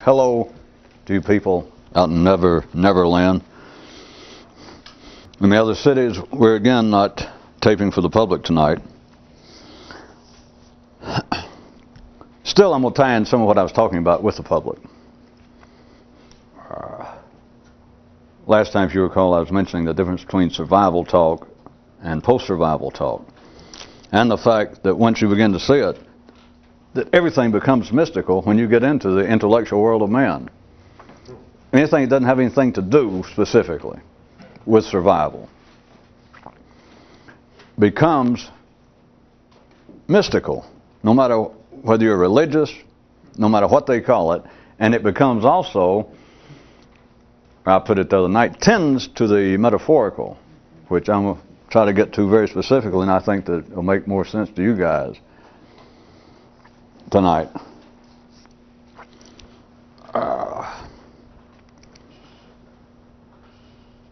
Hello to you people out in Neverland. In the other cities, we're again not taping for the public tonight. Still, I'm going to tie in some of what I was talking about with the public. Last time, if you recall, I was mentioning the difference between survival talk and post-survival talk. And the fact that once you begin to see it, that everything becomes mystical when you get into the intellectual world of man. Anything that doesn't have anything to do specifically with survival becomes mystical, no matter whether you're religious, no matter what they call it, and it becomes also, I put it the other night, tends to the metaphorical, which I'm going to try to get to very specifically, and I think that it'll make more sense to you guys tonight.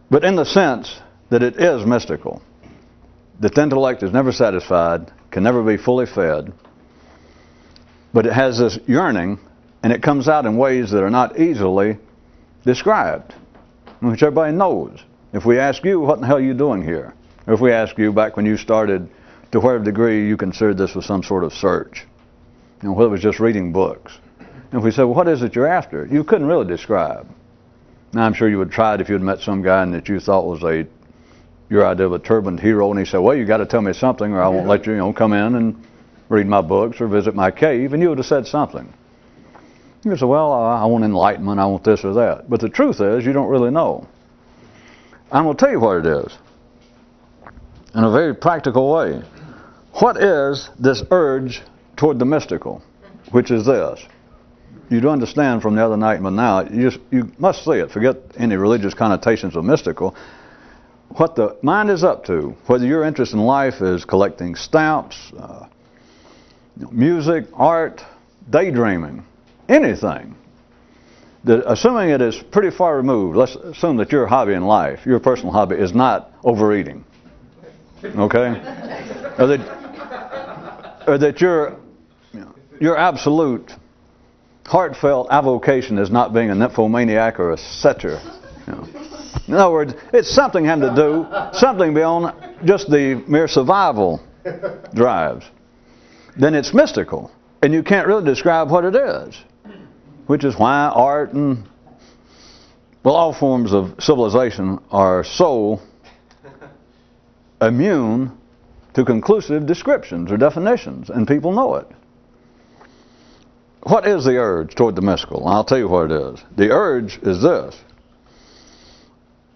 But in the sense that it is mystical, that the intellect is never satisfied, can never be fully fed, but it has this yearning, and it comes out in ways that are not easily described, which everybody knows. If we ask you, what in the hell are you doing here? Or if we ask you, back when you started, to whatever degree you considered this was some sort of search, whether it was just reading books. And if we said, well, what is it you're after? You couldn't really describe. Now, I'm sure you would try it if you'd met some guy and that you thought was your idea of a turbaned hero, and he said, well, you got to tell me something or I won't let you, come in and read my books or visit my cave, and you would have said something. You would say, well, I want enlightenment, I want this or that. But the truth is, you don't really know. I'm going to tell you what it is in a very practical way. What is this urge toward the mystical, which is this? You do understand from the other night, but now you must see it. Forget any religious connotations of mystical. What the mind is up to, whether your interest in life is collecting stamps, music, art, daydreaming, anything, assuming it is pretty far removed, let's assume that your hobby in life, your personal hobby, is not overeating. Okay? Or that your absolute heartfelt avocation is not being a nymphomaniac or a setter. In other words, it's something having to do, something beyond just the mere survival drives. Then it's mystical, and you can't really describe what it is, which is why art and, well, all forms of civilization are so immune to conclusive descriptions or definitions, and people know it. What is the urge toward the mystical? I'll tell you what it is. The urge is this.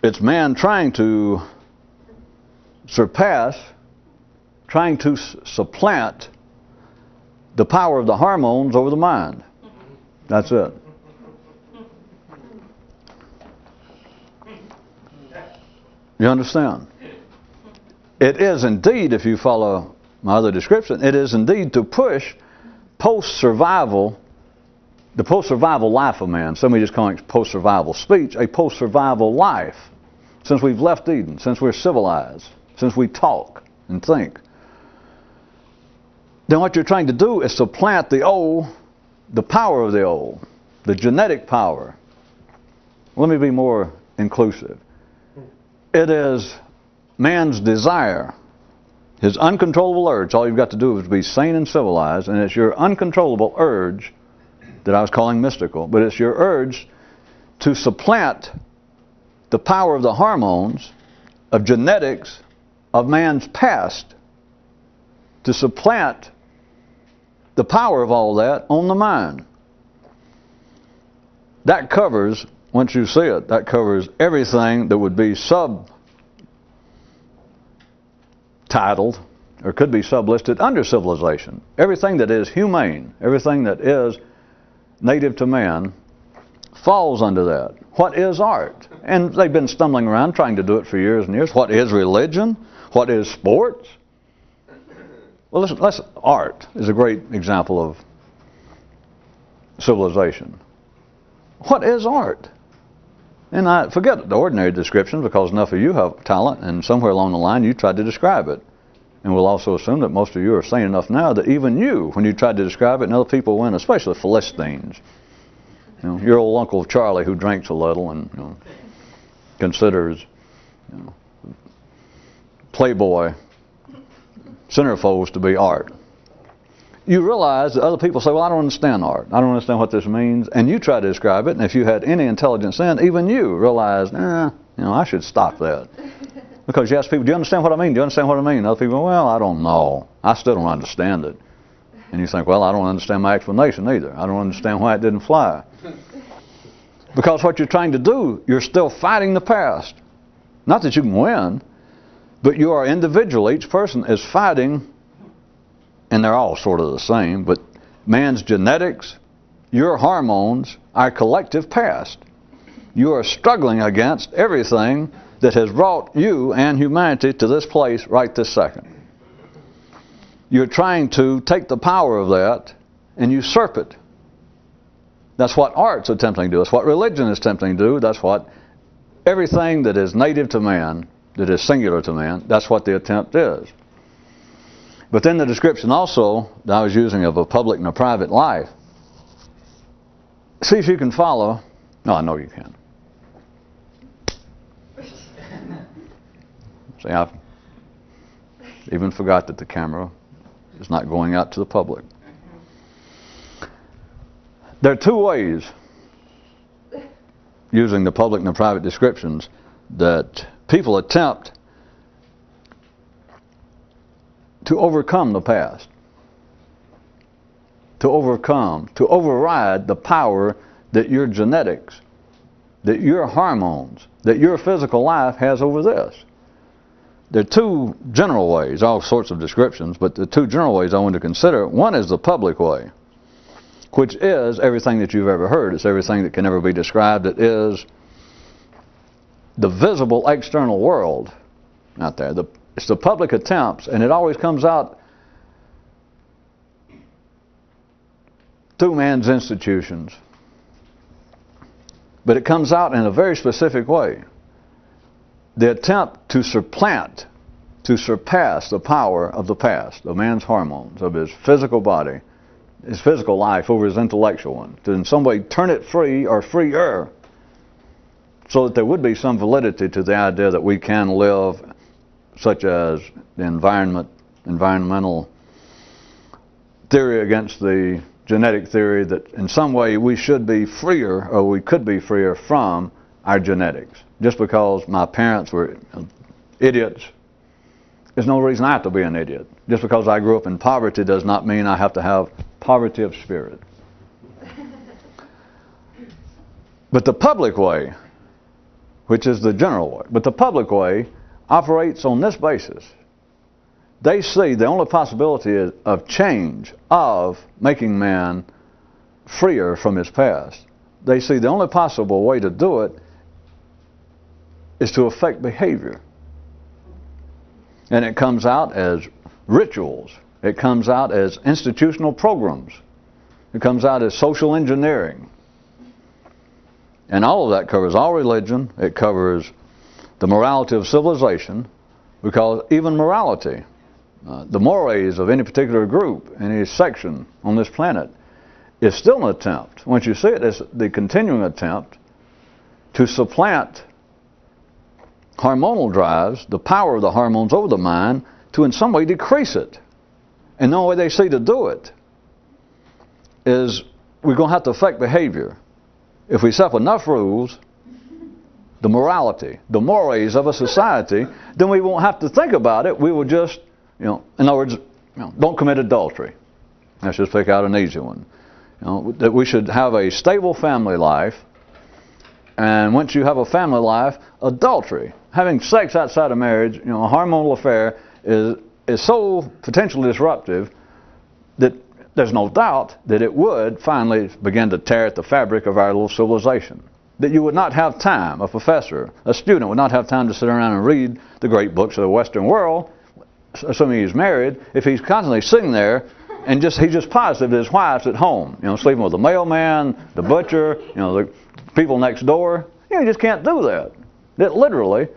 It's man trying to surpass, trying to supplant the power of the hormones over the mind. That's it. You understand? It is indeed, if you follow my other description, it is indeed to push post-survival, the post-survival life of man. Somebody just calling it post-survival speech, a post-survival life. Since we've left Eden, since we're civilized, since we talk and think. Then what you're trying to do is supplant the old, the power of the old, the genetic power. Let me be more inclusive. It is man's desire, his uncontrollable urge. All you've got to do is be sane and civilized, and it's your uncontrollable urge that I was calling mystical, but it's your urge to supplant the power of the hormones, of genetics, of man's past, to supplant the power of all that on the mind. That covers, once you see it, that covers everything that would be subtitled or could be sublisted under civilization. Everything that is humane, everything that is native to man falls under that. What is art? And they've been stumbling around trying to do it for years and years. What is religion? What is sports? Well, let's art is a great example of civilization. What is art? And I forget the ordinary descriptions because enough of you have talent, and somewhere along the line you tried to describe it. And we'll also assume that most of you are sane enough now that even you, when you tried to describe it, and other people went, especially Philistines, You know, your old Uncle Charlie who drinks a little and considers Playboy centerfolds to be art. You realize that other people say, well, I don't understand art. I don't understand what this means. And you try to describe it, and if you had any intelligence then, even you realize, I should stop that. Because you ask people, do you understand what I mean? Do you understand what I mean? Other people, well, I don't know. I still don't understand it. And you think, well, I don't understand my explanation either. I don't understand why it didn't fly. Because what you're trying to do, you're still fighting the past. Not that you can win, but you are individual. Each person is fighting, and they're all sort of the same, but man's genetics, your hormones, our collective past. You are struggling against everything that has brought you and humanity to this place right this second. You're trying to take the power of that and usurp it. That's what art's attempting to do. That's what religion is attempting to do. That's what everything that is native to man, that is singular to man, that's what the attempt is. But then the description also that I was using of a public and a private life, see if you can follow. No, I know you can. See, I even forgot that the camera is not going out to the public. There are two ways, using the public and the private descriptions, that people attempt to overcome the past. To override the power that your genetics, that your hormones, that your physical life has over this. There are two general ways, all sorts of descriptions, but the two general ways I want to consider. One is the public way, which is everything that you've ever heard. It's everything that can ever be described. It is the visible external world out there. It's the public attempts, and it always comes out through man's institutions. But it comes out in a very specific way. The attempt to supplant, to surpass the power of the past, of man's hormones, of his physical body, his physical life over his intellectual one, to in some way turn it free or freer, so that there would be some validity to the idea that we can live, such as the environmental theory against the genetic theory, that in some way we should be freer, or we could be freer from our genetics. Just because my parents were idiots, there's no reason I have to be an idiot. Just because I grew up in poverty does not mean I have to have poverty of spirit. But the public way, which is the general way, but the public way operates on this basis. They see the only possibility of change, of making man freer from his past. They see the only possible way to do it is to affect behavior. And it comes out as rituals. It comes out as institutional programs. It comes out as social engineering. And all of that covers all religion. It covers the morality of civilization, because even morality, the mores of any particular group, any section on this planet, is still an attempt. Once you see it, it's the continuing attempt to supplant hormonal drives, the power of the hormones over the mind, to in some way decrease it. And the only way they see to do it is we're going to have to affect behavior. If we set up enough rules, the morality, the mores of a society, then we won't have to think about it. We will just, in other words, don't commit adultery. Let's just pick out an easy one. That we should have a stable family life. And once you have a family life, adultery, having sex outside of marriage, a hormonal affair is so potentially disruptive that there's no doubt that it would finally begin to tear at the fabric of our little civilization. That you would not have time, a professor, a student would not have time to sit around and read the great books of the Western world, assuming he's married, if he's constantly sitting there and he's just positive that his wife's at home, sleeping with the mailman, the butcher, the people next door. You just can't do that. It literally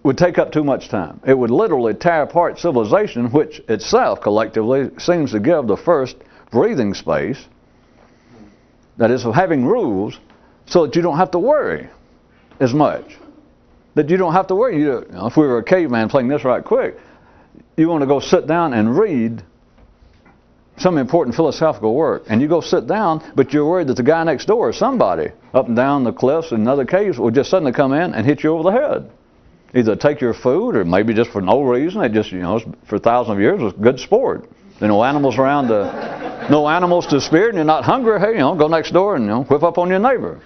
would take up too much time. It would literally tear apart civilization, which itself collectively seems to give the first breathing space That is, of having rules so that you don't have to worry as much. That you don't have to worry. You know, if we were a caveman playing this right quick, you want to go sit down and read some important philosophical work, and you go sit down, but you're worried that the guy next door or somebody up and down the cliffs and other caves will just suddenly come in and hit you over the head. Either take your food, or maybe just for no reason. It just, you know, for thousands of years it was good sport. There are no animals around no animals to spear, and you're not hungry. Hey, you know, go next door and, you know, whip up on your neighbor.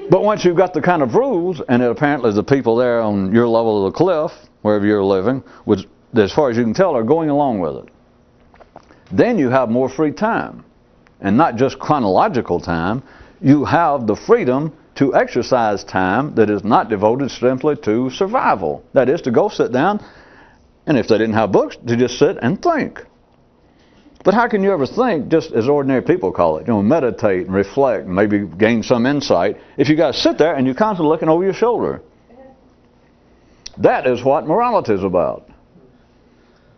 But once you've got the kind of rules, and it apparently the people there on your level of the cliff, wherever you're living, would, as far as you can tell, are going along with it. Then you have more free time. And not just chronological time. You have the freedom to exercise time that is not devoted simply to survival. That is, to go sit down, and if they didn't have books, to just sit and think. But how can you ever think, just as ordinary people call it, you know, meditate and reflect and maybe gain some insight, if you got to sit there and you're constantly looking over your shoulder? That is what morality is about.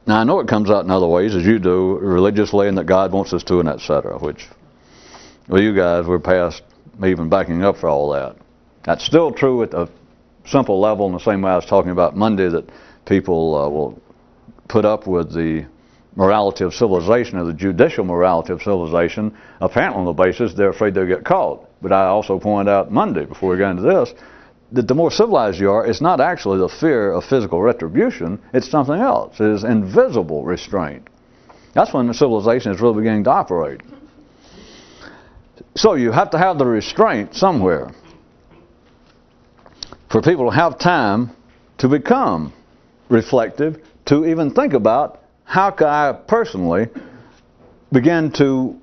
Now, I know it comes out in other ways, as you do, religiously, and that God wants us to, and etc., which, well, you guys, we're past me even backing up for all that. That's still true at a simple level, in the same way I was talking about Monday, that people will put up with the morality of civilization, or the judicial morality of civilization, apparently on the basis they're afraid they'll get caught. But I also pointed out Monday, before we got into this, that the more civilized you are, it's not actually the fear of physical retribution, it's something else. It is invisible restraint. That's when the civilization is really beginning to operate. So you have to have the restraint somewhere for people to have time to become reflective, to even think about, how can I personally begin to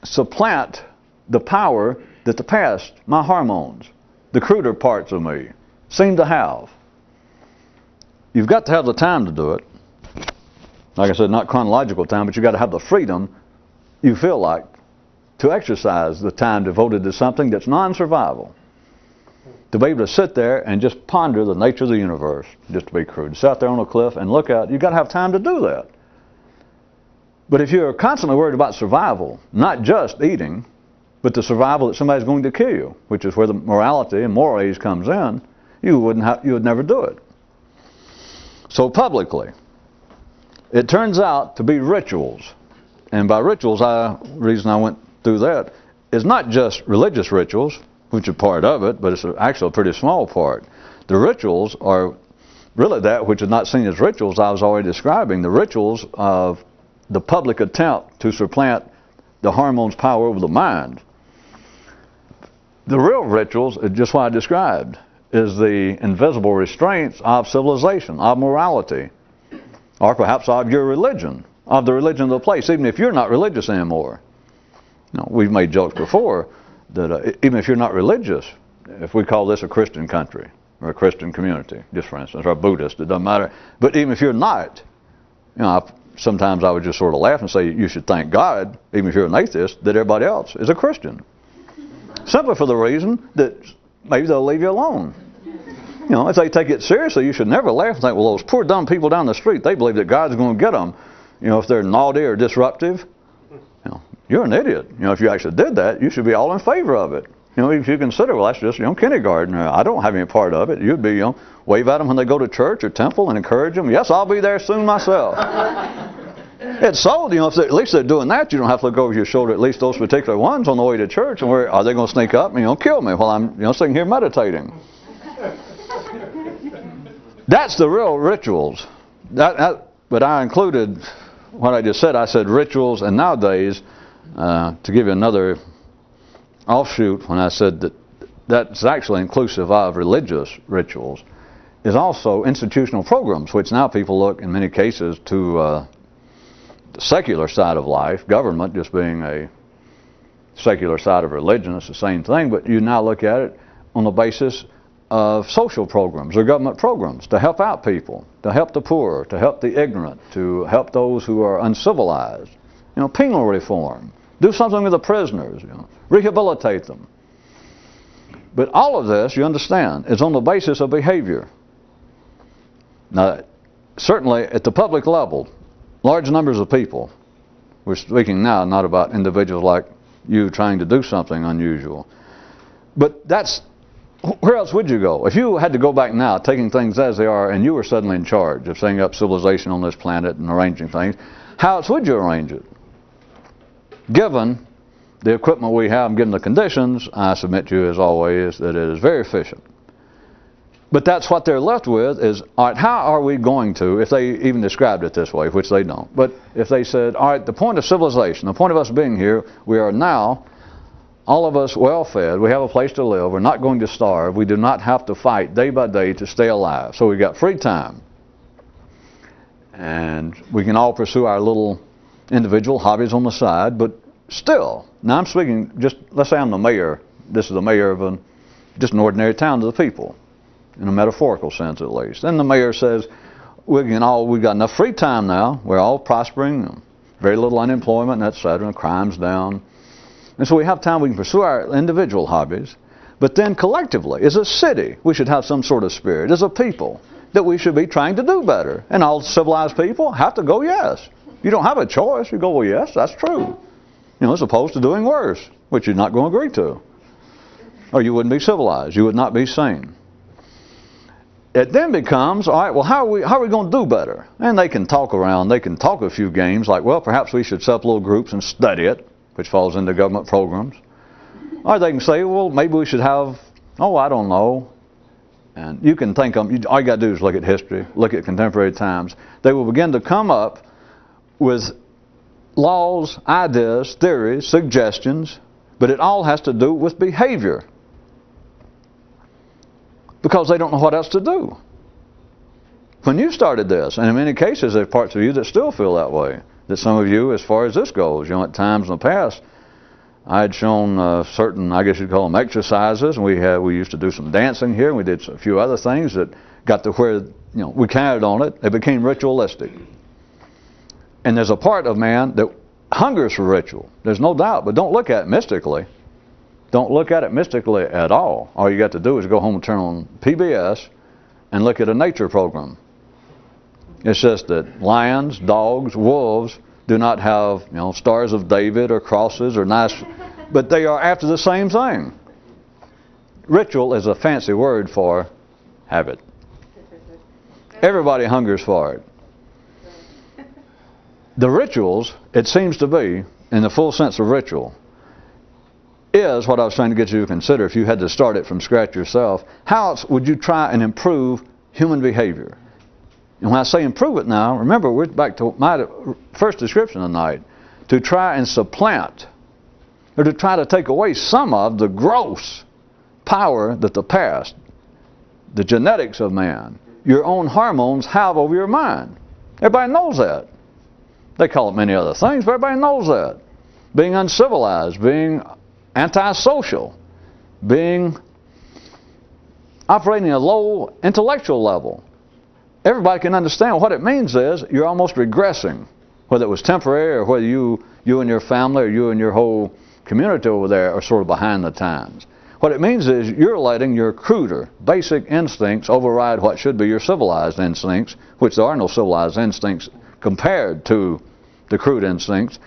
supplant the power that the past, my hormones, the cruder parts of me, seem to have. You've got to have the time to do it. Like I said, not chronological time, but you've got to have the freedom, you feel like, to exercise the time devoted to something that's non-survival. To be able to sit there and just ponder the nature of the universe, just to be crude. Sit out there on a cliff and look out. You've got to have time to do that. But if you're constantly worried about survival, not just eating, but the survival that somebody's going to kill you, which is where the morality and moral age comes in, you would never do it. So publicly, it turns out to be rituals. And by rituals, the reason I went through that is not just religious rituals, which are part of it, but it's actually a pretty small part. The rituals are really that which is not seen as rituals I was already describing, the rituals of the public attempt to supplant the hormones' power over the mind. The real rituals, just what I described, is the invisible restraints of civilization, of morality, or perhaps of your religion, of the religion of the place, even if you're not religious anymore. You know, we've made jokes before that even if you're not religious, if we call this a Christian country or a Christian community, just for instance, or a Buddhist, it doesn't matter. But even if you're not, you know, sometimes I would just sort of laugh and say you should thank God, even if you're an atheist, that everybody else is a Christian. Simply for the reason that maybe they'll leave you alone. You know, if they take it seriously, you should never laugh and think, well, those poor dumb people down the street, they believe that God's going to get them. You know, if they're naughty or disruptive, you know, you're an idiot. You know, if you actually did that, you should be all in favor of it. You know, if you consider, well, that's just, you know, kindergarten. I don't have any part of it. You'd be, you know, wave at them when they go to church or temple and encourage them. Yes, I'll be there soon myself. It's sold, you know, if at least they're doing that, you don't have to look over your shoulder at least those particular ones on the way to church. And where are they going to sneak up and, you know, kill me while I'm, you know, sitting here meditating? That's the real rituals. But I included what I just said. I said rituals, and nowadays, to give you another offshoot, when I said that that's actually inclusive of religious rituals, is also institutional programs, which now people look in many cases to the secular side of life, government just being a secular side of religion, it's the same thing, but you now look at it on the basis of social programs or government programs to help out people, to help the poor, to help the ignorant, to help those who are uncivilized. You know, penal reform, do something with the prisoners, you know, rehabilitate them. But all of this, you understand, is on the basis of behavior. Now, certainly at the public level, large numbers of people We're speaking now not about individuals like you trying to do something unusual. But that's, where else would you go? If you had to go back now, taking things as they are, and you were suddenly in charge of setting up civilization on this planet and arranging things, how else would you arrange it? Given the equipment we have, given the conditions, I submit to you as always that it is very efficient. But that's what they're left with is, all right, how are we going to, if they even described it this way, which they don't, but if they said, all right, the point of civilization, the point of us being here, we are now, all of us well fed, we have a place to live, we're not going to starve, we do not have to fight day by day to stay alive. So we've got free time. And we can all pursue our little individual hobbies on the side, but still, now I'm speaking, just let's say I'm the mayor, this is the mayor of just an ordinary town to the people, in a metaphorical sense at least. Then the mayor says, we've got enough free time now, we're all prospering, very little unemployment, etc., crime's down. And so we have time, we can pursue our individual hobbies, but then collectively, as a city, we should have some sort of spirit, as a people, that we should be trying to do better. And all civilized people have to go yes. You don't have a choice, you go, well, yes, that's true. You know, as opposed to doing worse, which you're not going to agree to. Or you wouldn't be civilized, you would not be sane. It then becomes, all right, well, how are we going to do better? And they can talk around, they can talk a few games, like, well, perhaps we should set up little groups and study it, which falls into government programs. Or they can say, well, maybe we should have, oh, I don't know. And you can think of, all you got to do is look at history, look at contemporary times. They will begin to come up with laws, ideas, theories, suggestions, but it all has to do with behavior. Because they don't know what else to do. When you started this, and in many cases there's parts of you that still feel that way, that some of you, as far as this goes, you know, at times in the past, I had shown certain, I guess you'd call them exercises, and we used to do some dancing here, and we did a few other things that got to where, you know, we counted on it. It became ritualistic. And there's a part of man that hungers for ritual. There's no doubt, but don't look at it mystically. Don't look at it mystically at all. All you got to do is go home and turn on PBS and look at a nature program. It's just that lions, dogs, wolves do not have, you know, stars of David or crosses or nice, but they are after the same thing. Ritual is a fancy word for habit. Everybody hungers for it. The rituals, it seems to be, in the full sense of ritual, is what I was trying to get you to consider if you had to start it from scratch yourself. How else would you try and improve human behavior? And when I say improve it now, remember, we're back to my first description tonight, to try and supplant, or to try to take away some of the gross power that the past, the genetics of man, your own hormones have over your mind. Everybody knows that. They call it many other things, but everybody knows that. Being uncivilized, being antisocial, being operating at a low intellectual level. Everybody can understand what it means is you're almost regressing, whether it was temporary or whether you and your family or you and your whole community over there are sort of behind the times. What it means is you're letting your cruder, basic instincts override what should be your civilized instincts, which there are no civilized instincts compared to the crude instincts.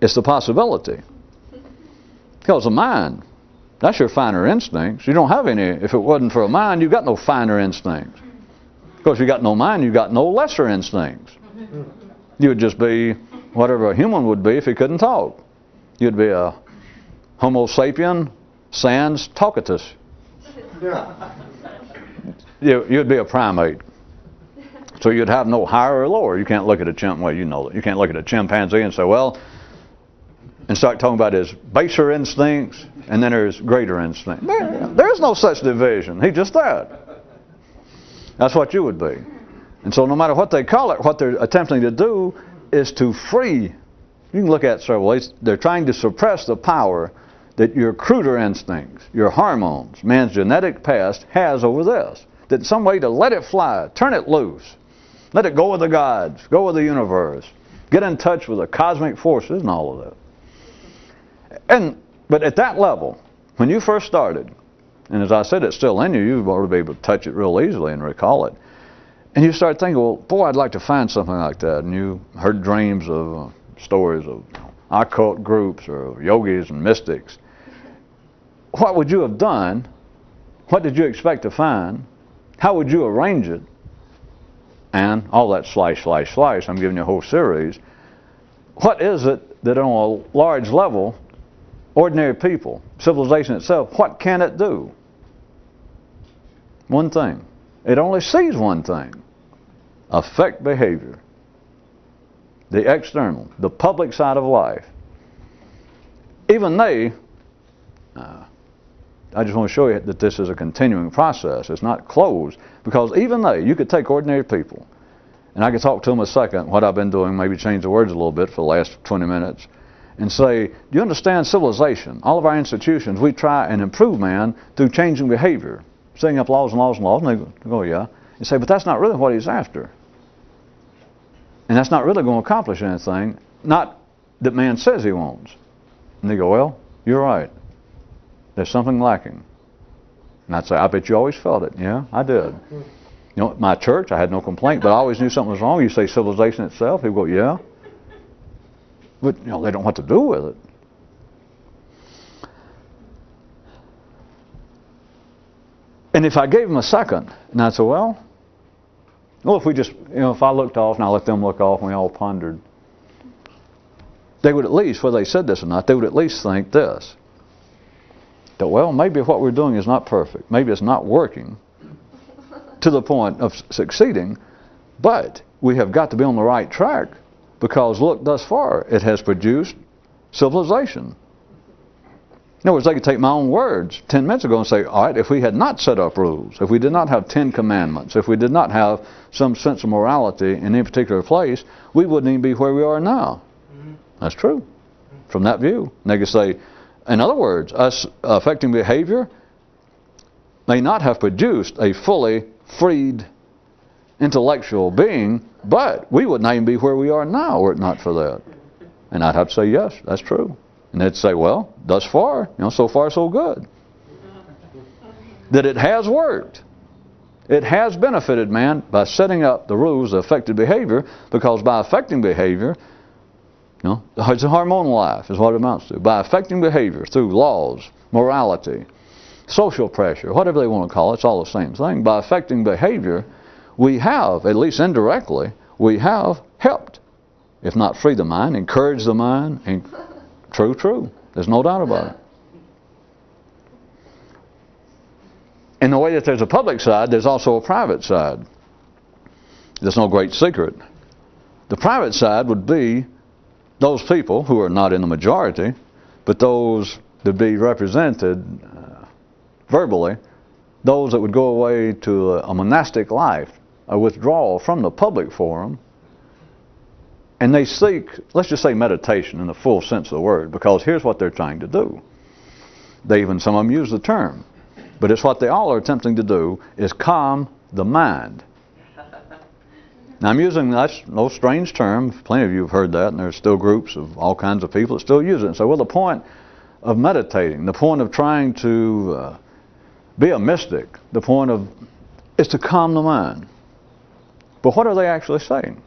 It's the possibility. Because the mind, that's your finer instincts. You don't have any. If it wasn't for a mind, you've got no finer instincts. Because you got no mind, you got no lesser instincts. You would just be whatever a human would be if he couldn't talk. You'd be a Homo sapien sans talkatus. You'd be a primate. So you'd have no higher or lower. You can't look at a chimp. Well, you know that. You can't look at a chimpanzee and say, well, and start talking about his baser instincts and then there's greater instincts. There's no such division. He's just that. That's what you would be. And so no matter what they call it, what they're attempting to do is to free. You can look at it several ways. They're trying to suppress the power that your cruder instincts, your hormones, man's genetic past has over this. That some way to let it fly, turn it loose. Let it go with the gods, go with the universe. Get in touch with the cosmic forces and all of that. But at that level, when you first started, and as I said, it's still in you, you ought to be able to touch it real easily and recall it. And you start thinking, well, boy, I'd like to find something like that. And you heard dreams of stories of occult groups or yogis and mystics. What would you have done? What did you expect to find? How would you arrange it? And all that slash, slash, slash, I'm giving you a whole series. What is it that on a large level, ordinary people, civilization itself, what can it do? One thing. It only sees one thing. Affect behavior. The external, the public side of life. Even they, I just want to show you that this is a continuing process. It's not closed. Because even they, you could take ordinary people, and I could talk to them a second, what I've been doing, maybe change the words a little bit for the last 20 minutes, and say, do you understand civilization? All of our institutions, we try and improve man through changing behavior, setting up laws and laws and laws, and they go, yeah. And say, but that's not really what he's after. And that's not really going to accomplish anything, not that man says he wants. And they go, well, you're right. There's something lacking. And I'd say, I bet you always felt it. Yeah, I did. You know, my church, I had no complaint, but I always knew something was wrong. You say civilization itself, people go, yeah. But, you know, they don't know what to do with it. And if I gave them a second, and I'd say, well, if we just, if I looked off and I let them look off and we all pondered, they would at least, whether they said this or not, they would at least think this. That, well, maybe what we're doing is not perfect. Maybe it's not working to the point of succeeding, but we have got to be on the right track because, look, thus far, it has produced civilization. In other words, they could take my own words 10 minutes ago and say, all right, if we had not set up rules, if we did not have 10 commandments, if we did not have some sense of morality in any particular place, we wouldn't even be where we are now. That's true. From that view. And they could say, in other words, us affecting behavior may not have produced a fully freed intellectual being, but we would not even be where we are now were it not for that. And I'd have to say, yes, that's true. And they'd say, well, thus far, so far so good. That it has worked. It has benefited man by setting up the rules of affected behavior, because by affecting behavior, it's a hormonal life is what it amounts to. By affecting behavior through laws, morality, social pressure, whatever they want to call it, it's all the same thing. By affecting behavior, we have, at least indirectly, we have helped, if not free the mind, encourage the mind, and true. There's no doubt about it. In the way that there's a public side, there's also a private side. There's no great secret. The private side would be those people who are not in the majority, but those that be represented verbally, those that would go away to a monastic life, a withdrawal from the public forum, and they seek, let's just say meditation in the full sense of the word, because here's what they're trying to do. Some of them use the term, but it's what they all are attempting to do, is calm the mind. Now I'm using, that's no strange term, plenty of you have heard that, and there's still groups of all kinds of people that still use it. And so, well, the point of meditating, the point of trying to be a mystic, the point of, is to calm the mind. But what are they actually saying?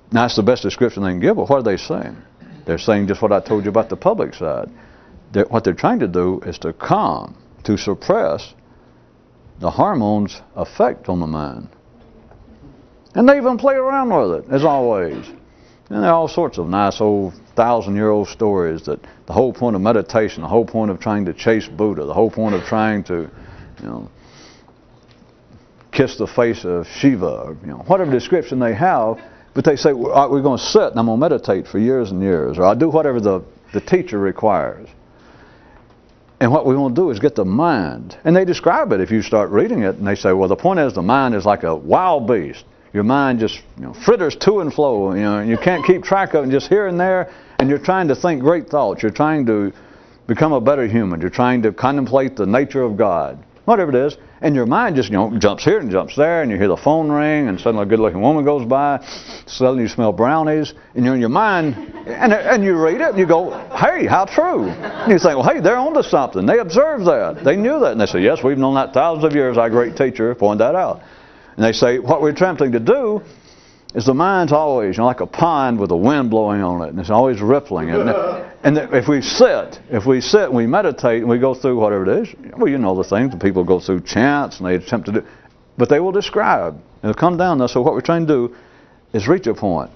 Now, that's the best description they can give, but what are they saying? They're saying just what I told you about the public side. What they're trying to do is to calm, to suppress the hormones' effect on the mind. And they even play around with it, as always. And there are all sorts of nice old 1,000-year-old stories that the whole point of meditation, the whole point of trying to chase Buddha, the whole point of trying to, kiss the face of Shiva, or, whatever description they have, but they say, we're going to sit and I'm going to meditate for years and years, or I'll do whatever the teacher requires. And what we want to do is get the mind. And they describe it if you start reading it, and they say, well, the point is the mind is like a wild beast. Your mind just fritters to and fro, and you can't keep track of it, just here and there, and you're trying to think great thoughts. You're trying to become a better human. You're trying to contemplate the nature of God, whatever it is, and your mind just jumps here and jumps there, and you hear the phone ring, and suddenly a good-looking woman goes by, suddenly you smell brownies, and you're in your mind, and you read it, and you go, hey, how true? And you think, well, hey, they're onto something. They observed that. They knew that. And they say, yes, we've known that thousands of years. Our great teacher pointed that out. And they say, what we're attempting to do is the mind's always, like a pond with the wind blowing on it, and it's always rippling. And if we sit and we meditate and we go through whatever it is, well, you know the things. The people go through chants and they attempt to do, but they will describe. It'll come down there. So what we're trying to do is reach a point,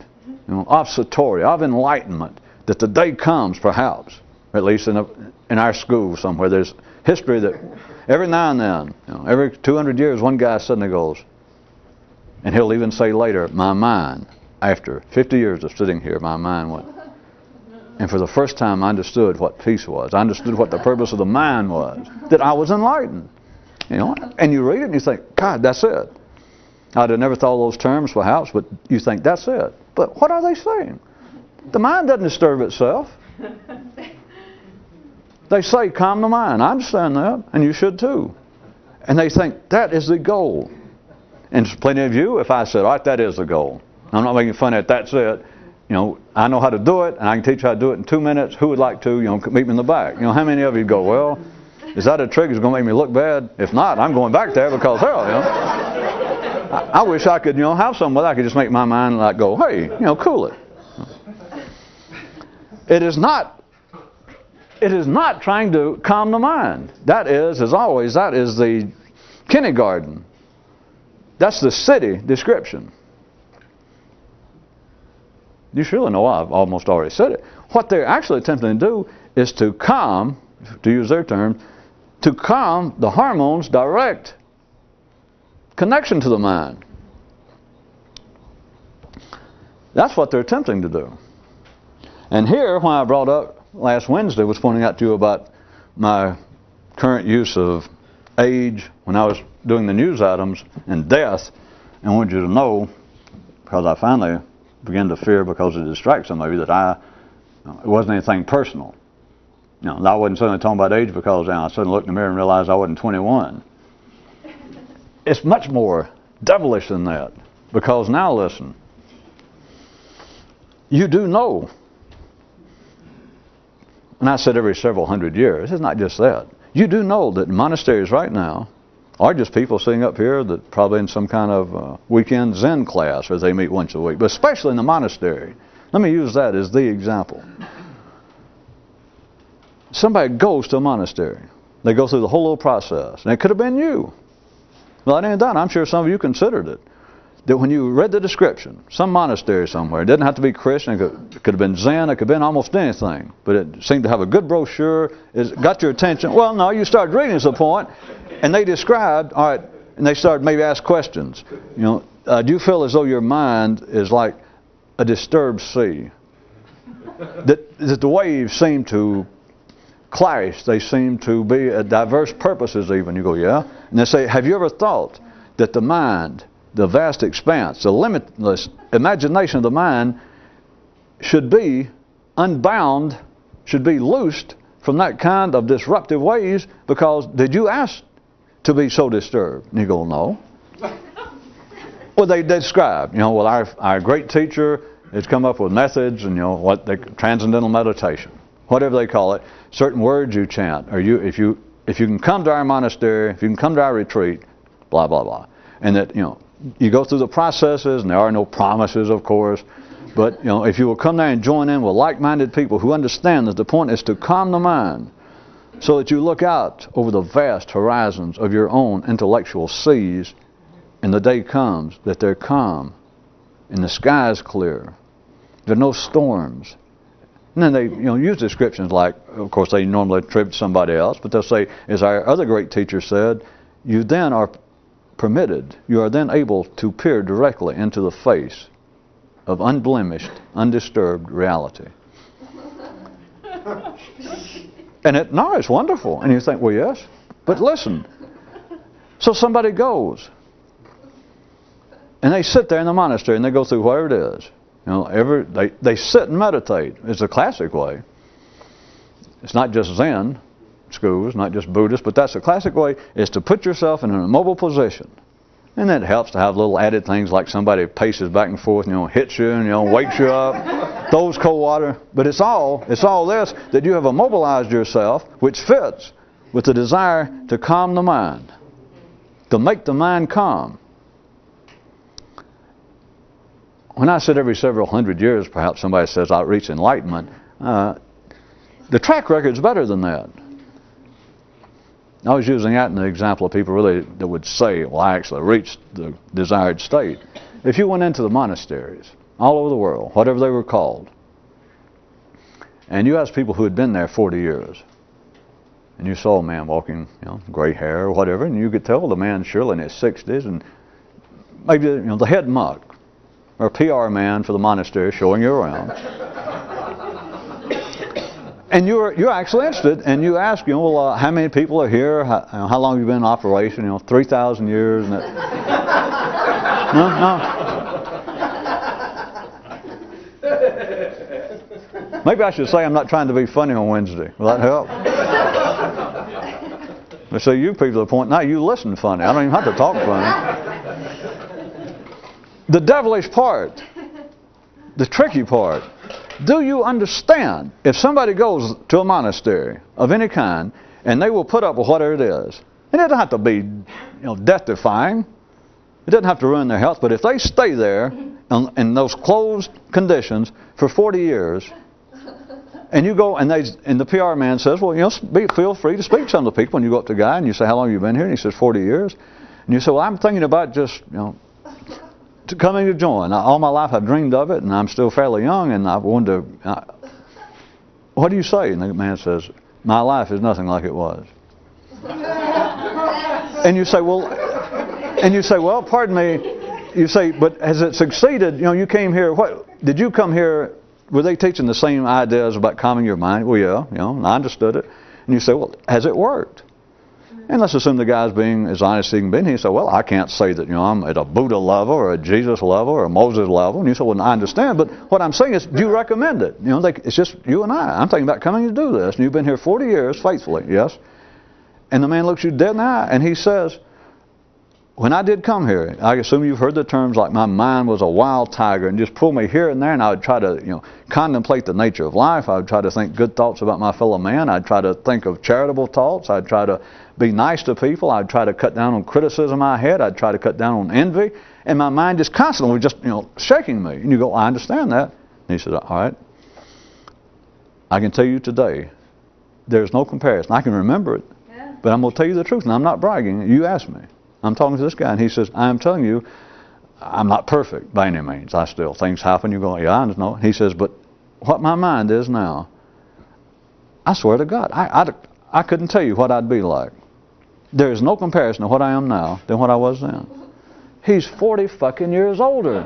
of satori, of enlightenment, that the day comes, perhaps, at least in our school somewhere. There's history that every now and then, every 200 years, one guy suddenly goes, and he'll even say later, my mind, after 50 years of sitting here, my mind went. And for the first time, I understood what peace was. I understood what the purpose of the mind was, that I was enlightened. And you read it and you think, God, that's it. I'd have never thought of those terms, perhaps, but you think, that's it. But what are they saying? The mind doesn't disturb itself. They say, calm the mind. I understand that, and you should too. And they think, that is the goal. And there's plenty of you, if I said, all right, that is the goal. I'm not making fun of it, that's it. I know how to do it, and I can teach you how to do it in 2 minutes. Who would like to, meet me in the back? How many of you go, well, is that a trick that's going to make me look bad? If not, I'm going back there because, hell, I wish I could, have something where I could just make my mind like go, hey, cool it. It is not trying to calm the mind. That is, as always, that is the kindergarten. That's the city description. You surely know I've almost already said it. What they're actually attempting to do is to calm, to use their term, to calm the hormones' direct connection to the mind. That's what they're attempting to do. And here, when I brought up last Wednesday, was pointing out to you about my current use of age when I was doing the news items and death, and I wanted you to know, because I finally began to fear because it distracts some of you, that it wasn't anything personal. I wasn't suddenly talking about age because I suddenly looked in the mirror and realized I wasn't 21. It's much more devilish than that, because now listen, you do know, and I said every several hundred years, it's not just that. You do know that monasteries right now are just people sitting up here that probably in some kind of weekend Zen class where they meet once a week, but especially in the monastery. Let me use that as the example. Somebody goes to a monastery. They go through the whole little process, and it could have been you. Well, it ain't done. I'm sure some of you considered it. That when you read the description, some monastery somewhere, it didn't have to be Christian, it could have been Zen, it could have been almost anything, but it seemed to have a good brochure, it got your attention. Well, no, you started reading to the point, and they described, all right, and they started maybe ask questions. Do you feel as though your mind is like a disturbed sea? That the waves seem to clash, they seem to be at diverse purposes even. You go, yeah? And they say, have you ever thought that the mind, the vast expanse, the limitless imagination of the mind should be unbound, should be loosed from that kind of disruptive waves, because did you ask to be so disturbed? And you go, no. Well, they describe, well, our great teacher has come up with methods and, what they transcendental meditation, whatever they call it, certain words you chant, or if you can come to our monastery, if you can come to our retreat, blah, blah, blah. And that, you go through the processes, and there are no promises, of course, but, if you will come there and join in with like-minded people who understand that the point is to calm the mind so that you look out over the vast horizons of your own intellectual seas, and the day comes that they're calm, and the sky is clear, there are no storms. And then they use descriptions like, of course, they normally attribute to somebody else, but they'll say, as our other great teacher said, you then are permitted, you are then able to peer directly into the face of unblemished, undisturbed reality. And it's wonderful. And you think, well, yes, but listen. So somebody goes, and they sit there in the monastery, and they go through whatever it is. They sit and meditate. It's a classic way. It's not just Zen schools, not just Buddhist, but that's the classic way, is to put yourself in an immobile position. And it helps to have little added things like somebody paces back and forth, hits you and wakes you up, throws cold water. But it's all this, that you have immobilized yourself, which fits with the desire to calm the mind, to make the mind calm. when I said every several hundred years, perhaps somebody says I'll reach enlightenment, the track record's better than that. I was using that in the example of people really that would say, well, I actually reached the desired state. If you went into the monasteries all over the world, whatever they were called, and you asked people who had been there 40 years, and you saw a man walking, gray hair or whatever, and you could tell the man surely in his 60s, and maybe the head monk or a PR man for the monastery showing you around. And you're actually interested, and you ask, well, how many people are here? How long have you been in operation? 3,000 years. And no. Maybe I should say I'm not trying to be funny on Wednesday. Will that help? But so you people are pointing out, you listen funny. I don't even have to talk funny. The devilish part, the tricky part. Do you understand? If somebody goes to a monastery of any kind, and they will put up with whatever it is, and it doesn't have to be, death-defying. It doesn't have to ruin their health. But if they stay there in those closed conditions for 40 years, and you go and the PR man says, well, feel free to speak to some of the people. And you go up to the guy and you say, how long have you been here? And he says, 40 years. And you say, well, I'm thinking about just, coming to join. All my life I've dreamed of it, and I'm still fairly young, and I wanted to. What do you say? And the man says, my life is nothing like it was. And you say, well, pardon me. You say, but has it succeeded? You came here. What did you come here? Were they teaching the same ideas about calming your mind? Well, yeah, and I understood it. And you say, well, has it worked? And let's assume the guy's being as honest as he can be. And he said, well, I can't say that, I'm at a Buddha level or a Jesus level or a Moses level. And you say, well, I understand. But what I'm saying is, do you recommend it? It's just you and I. I'm thinking about coming to do this. And you've been here 40 years faithfully, yes? And the man looks you dead in the eye and he says, when I did come here, I assume you've heard the terms like my mind was a wild tiger and just pull me here and there, and I would try to, contemplate the nature of life. I would try to think good thoughts about my fellow man. I'd try to think of charitable thoughts. I'd try to be nice to people. I'd try to cut down on criticism I had. I'd try to cut down on envy. And my mind just constantly was just, shaking me. And you go, I understand that. And he said, all right. I can tell you today, there's no comparison. I can remember it, but I'm going to tell you the truth, and I'm not bragging. You asked me. I'm talking to this guy, and he says, I'm telling you, I'm not perfect by any means. Things happen. You go, yeah, I know. He says, but what my mind is now, I swear to God, I couldn't tell you what I'd be like. There is no comparison to what I am now than what I was then. He's 40 fucking years older.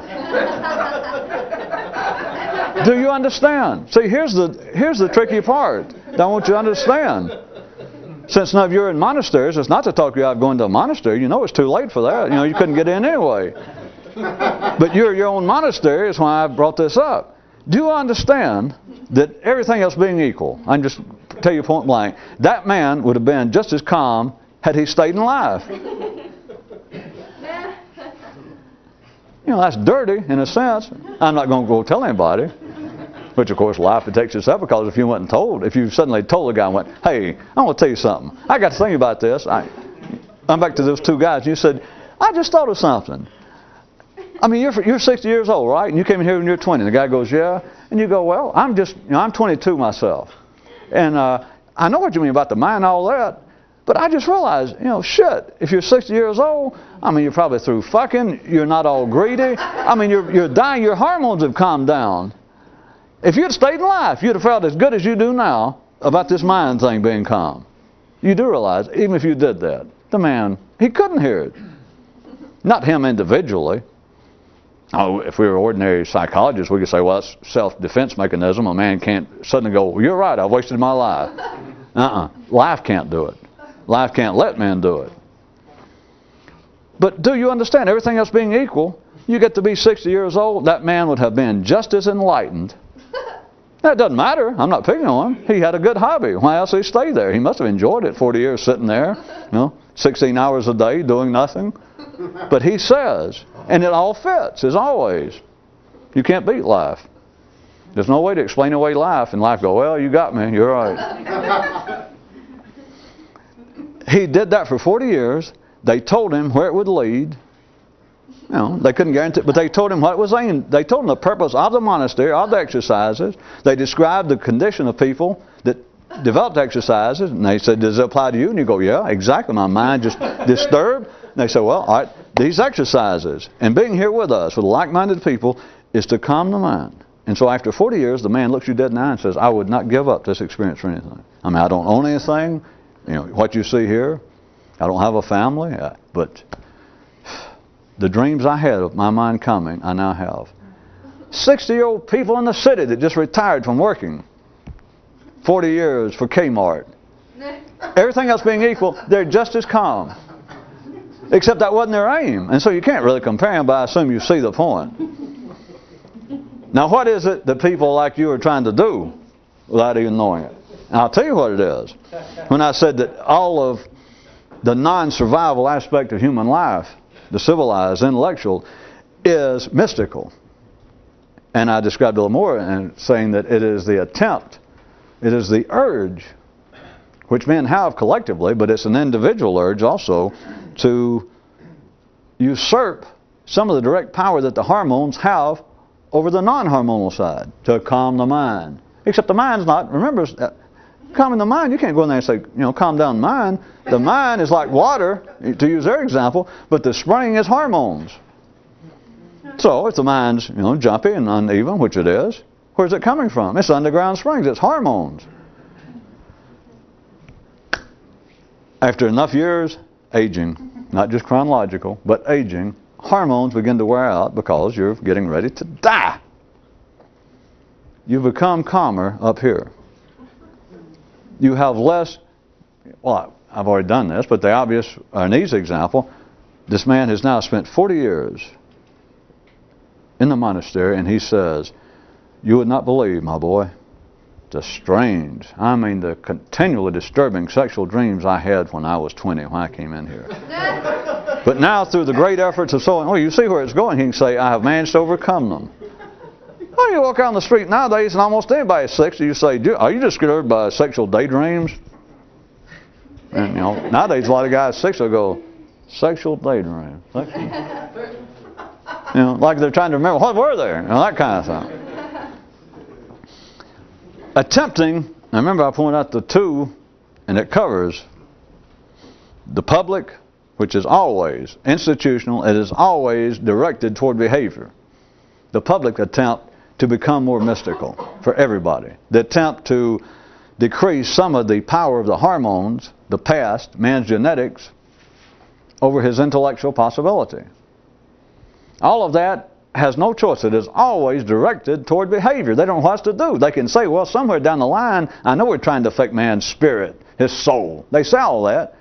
Do you understand? See, here's the tricky part that I want you to understand. Since none of you are in monasteries, it's not to talk you out of going to a monastery. It's too late for that. You couldn't get in anyway. But you're your own monastery is why I brought this up. Do you understand that everything else being equal, I can just tell you point blank, that man would have been just as calm had he stayed in life. That's dirty in a sense. I'm not going to go tell anybody. Which, of course, life takes itself, because if you suddenly told the guy and went, hey, I want to tell you something. I got to think about this. I'm back to those two guys. And you said, I just thought of something. I mean, you're 60 years old, right? And you came in here when you're 20. And the guy goes, yeah. And you go, well, I'm 22 myself. And I know what you mean about the mind and all that. But I just realized, shit, if you're 60 years old, you're probably through fucking. You're not all greedy. You're dying. Your hormones have calmed down. If you'd stayed in life, you'd have felt as good as you do now about this mind thing being calm. You do realize, even if you did that, the man, he couldn't hear it. Not him individually. If we were ordinary psychologists, we could say, well, that's self-defense mechanism. A man can't suddenly go, well, you're right, I wasted my life. Life can't do it. Life can't let men do it. But do you understand, everything else being equal, you get to be 60 years old, that man would have been just as enlightened. That doesn't matter. I'm not picking on him. He had a good hobby. Why else did he stay there? He must have enjoyed it, 40 years sitting there, 16 hours a day doing nothing. But he says, and it all fits, as always. You can't beat life. There's no way to explain away life, and life go, well, you got me. You're right. He did that for 40 years. They told him where it would lead. You know, they couldn't guarantee, but they told him what it was aimed. They told him the purpose of the monastery, of the exercises. They described the condition of people that developed exercises, and they said, does it apply to you? And you go, yeah, exactly. My mind just disturbed. And they said, well, all right, these exercises and being here with us, with like-minded people, is to calm the mind. And so after 40 years, the man looks you dead in the eye and says, I would not give up this experience for anything. I mean, I don't own anything. You know, what you see here, I don't have a family, but the dreams I had of my mind coming, I now have. 60-year-old people in the city that just retired from working 40 years for Kmart. Everything else being equal, they're just as calm. Except that wasn't their aim. And so you can't really compare them, but I assume you see the point. Now what is it that people like you are trying to do without even knowing it? And I'll tell you what it is. When I said that all of the non-survival aspect of human life, the civilized, intellectual, is mystical. And I described a little more in saying that it is the attempt, it is the urge, which men have collectively, but it's an individual urge also, to usurp some of the direct power that the hormones have over the non-hormonal side, to calm the mind. Except the mind's not, remember, calming the mind, you can't go in there and say, you know, calm down the mind. The mind is like water, to use their example, but the spring is hormones. So if the mind's, you know, jumpy and uneven, which it is, where's it coming from? It's underground springs, it's hormones. After enough years, aging, not just chronological, but aging, hormones begin to wear out because you're getting ready to die. You become calmer up here. You have less, well, I've already done this, but the obvious, an easy example, this man has now spent 40 years in the monastery, and he says, you would not believe, my boy, the strange, I mean the continually disturbing sexual dreams I had when I was 20, when I came in here. But now through the great efforts of soul, well, you see where it's going, he can say, I have managed to overcome them. Well, you walk down the street nowadays and almost anybody is 60, you say, are you disturbed by sexual daydreams? And you know, nowadays a lot of guys 60 will go, sexual daydreams. You know, like they're trying to remember, what were they? You know, that kind of thing. Attempting, I remember I pointed out the two, and it covers the public, which is always institutional, it is always directed toward behavior. The public attempt to become more mystical for everybody. The attempt to decrease some of the power of the hormones, the past, man's genetics, over his intellectual possibility. All of that has no choice. It is always directed toward behavior. They don't know what to do. They can say, well, somewhere down the line, I know we're trying to affect man's spirit, his soul. They say all that.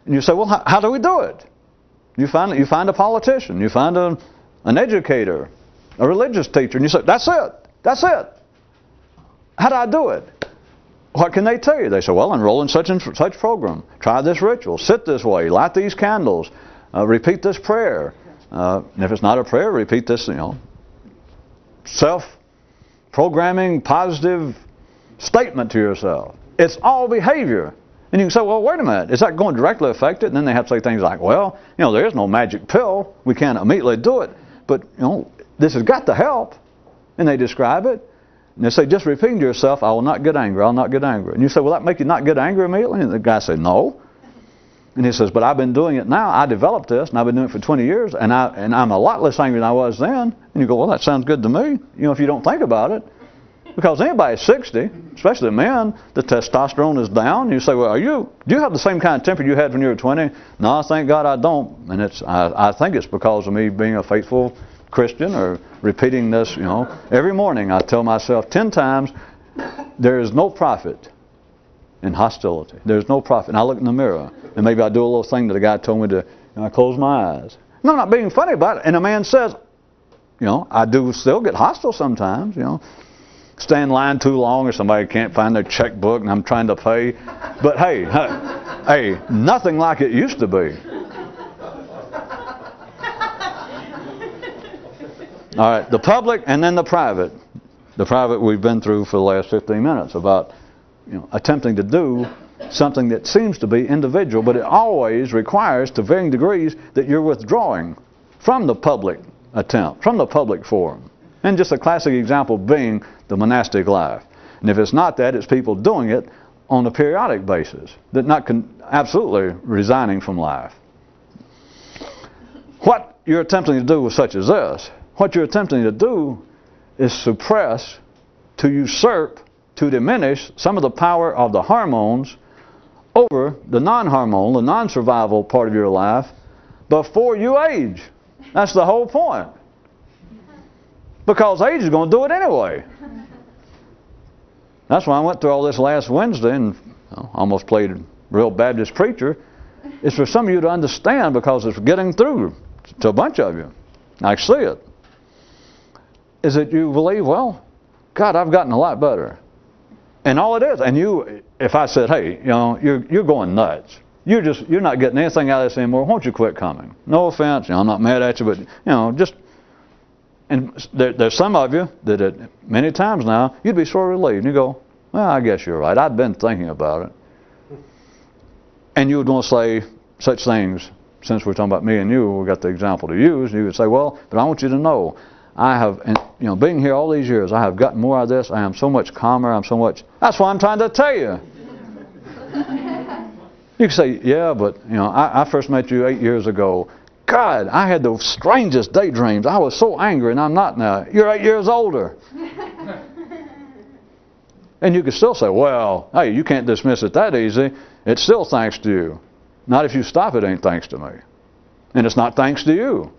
And you say, well, how do we do it? You find a politician. You find an educator, a religious teacher, and you say, that's it. That's it. How do I do it? What can they tell you? They say, well, enroll in such and such program. Try this ritual. Sit this way. Light these candles. Repeat this prayer. And if it's not a prayer, repeat this, you know, self-programming, positive statement to yourself. It's all behavior. And you can say, well, wait a minute, is that going to directly affect it? And then they have to say things like, well, you know, there is no magic pill. We can't immediately do it. But, you know, this has got to help. And they describe it. And they say, just repeating to yourself, I will not get angry, I'll not get angry. And you say, will that make you not get angry immediately? And the guy said, no. And he says, but I've been doing it now. I developed this, and I've been doing it for 20 years, and I'm a lot less angry than I was then. And you go, well, that sounds good to me, you know, if you don't think about it. Because anybody 60, especially men, the testosterone is down. You say, well, do you have the same kind of temper you had when you were 20? No, thank God I don't. And I think it's because of me being a faithful Christian or repeating this, you know. Every morning I tell myself 10 times, there is no profit in hostility. There's no profit. And I look in the mirror, and maybe I do a little thing that the guy told me to, and I close my eyes. No, I'm not being funny about it. And a man says, you know, I do still get hostile sometimes, you know. Stay in line too long or somebody can't find their checkbook and I'm trying to pay. But hey, nothing like it used to be. All right, the public and then the private. The private we've been through for the last 15 minutes about, you know, attempting to do something that seems to be individual, but it always requires to varying degrees that you're withdrawing from the public attempt, from the public forum. And just a classic example being the monastic life. And if it's not that, it's people doing it on a periodic basis, that not absolutely resigning from life. What you're attempting to do with such as this, what you're attempting to do is suppress, to usurp, to diminish some of the power of the hormones over the non-hormonal, the non-survival part of your life before you age. That's the whole point. Because age is going to do it anyway. That's why I went through all this last Wednesday and almost played a real Baptist preacher. It's for some of you to understand, because it's getting through to a bunch of you. I see it. Is that you believe, well, God, I've gotten a lot better. And all it is, and you, if I said, hey, you're going nuts. You're not getting anything out of this anymore. Won't you quit coming? No offense, I'm not mad at you, but just. And there's some of you that many times now, you'd be sort of relieved. And you go, well, I guess you're right. I'd been thinking about it. And you would want to say such things, since we're talking about me and you, we've got the example to use. You would say, well, but I want you to know, I have, being here all these years, I have gotten more out of this. I am so much calmer. That's what I'm trying to tell you. You can say, yeah, but, I first met you 8 years ago. God, I had the strangest daydreams. I was so angry, and I'm not now. You're 8 years older. And you can still say, well, hey, you can't dismiss it that easy. It's still thanks to you. Not if you stop, it ain't thanks to me. And it's not thanks to you.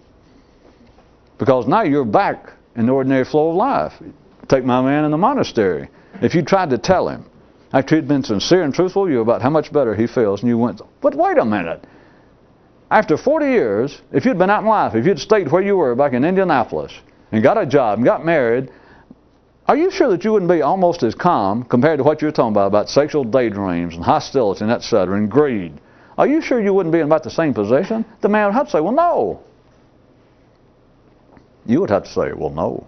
Because now you're back in the ordinary flow of life. Take my man in the monastery. If you tried to tell him, after he'd been sincere and truthful to you about how much better he feels, and you went, but wait a minute. After 40 years, if you'd been out in life, if you'd stayed where you were back in Indianapolis and got a job and got married, are you sure that you wouldn't be almost as calm compared to what you're talking about sexual daydreams and hostility and etc. and greed? Are you sure you wouldn't be in about the same position? The man would have to say, well, no. You would have to say, well, no.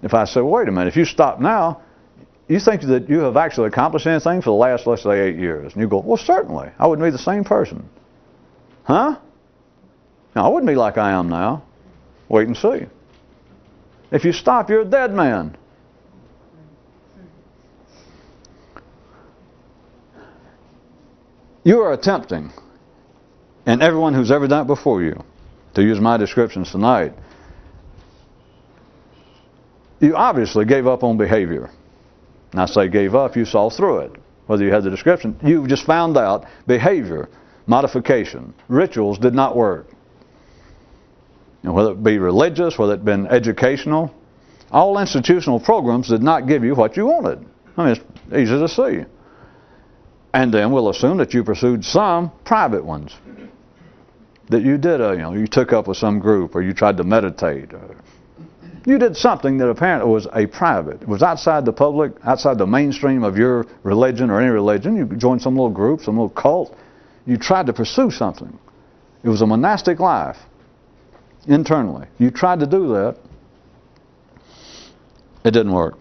If I say, well, wait a minute, if you stop now, you think that you have actually accomplished anything for the last, let's say, 8 years. And you go, well, certainly. I wouldn't be the same person. Huh? No, I wouldn't be like I am now. Wait and see. If you stop, you're a dead man. You are attempting, and everyone who's ever done it before you, to use my descriptions tonight, you obviously gave up on behavior. And I say gave up, you saw through it. Whether you had the description, you just found out behavior, modification, rituals did not work. Whether it be religious, whether it been educational, all institutional programs did not give you what you wanted. I mean, it's easy to see. And then we'll assume that you pursued some private ones. That you did, you took up with some group, or you tried to meditate. You did something that apparently was a private. It was outside the public, outside the mainstream of your religion or any religion. You joined some little group, some little cult. You tried to pursue something. It was a monastic life. Internally. You tried to do that. It didn't work.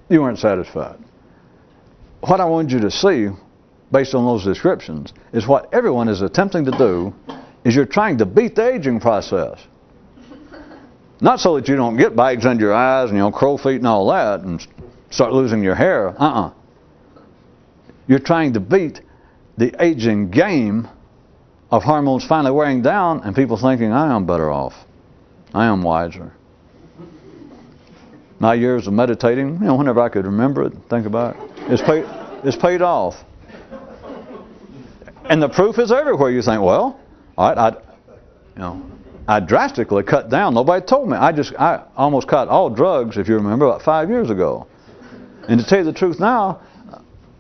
You weren't satisfied. What I wanted you to see, based on those descriptions, is what everyone is attempting to do is you're trying to beat the aging process. Not so that you don't get bags under your eyes and crow feet and all that and start losing your hair. You're trying to beat the aging game of hormones finally wearing down and people thinking, I am better off. I am wiser. My years of meditating, whenever I could remember it, think about it, it's paid off. And the proof is everywhere. You think, well, all right, I drastically cut down. Nobody told me. I almost cut all drugs, if you remember, about 5 years ago. And to tell you the truth now,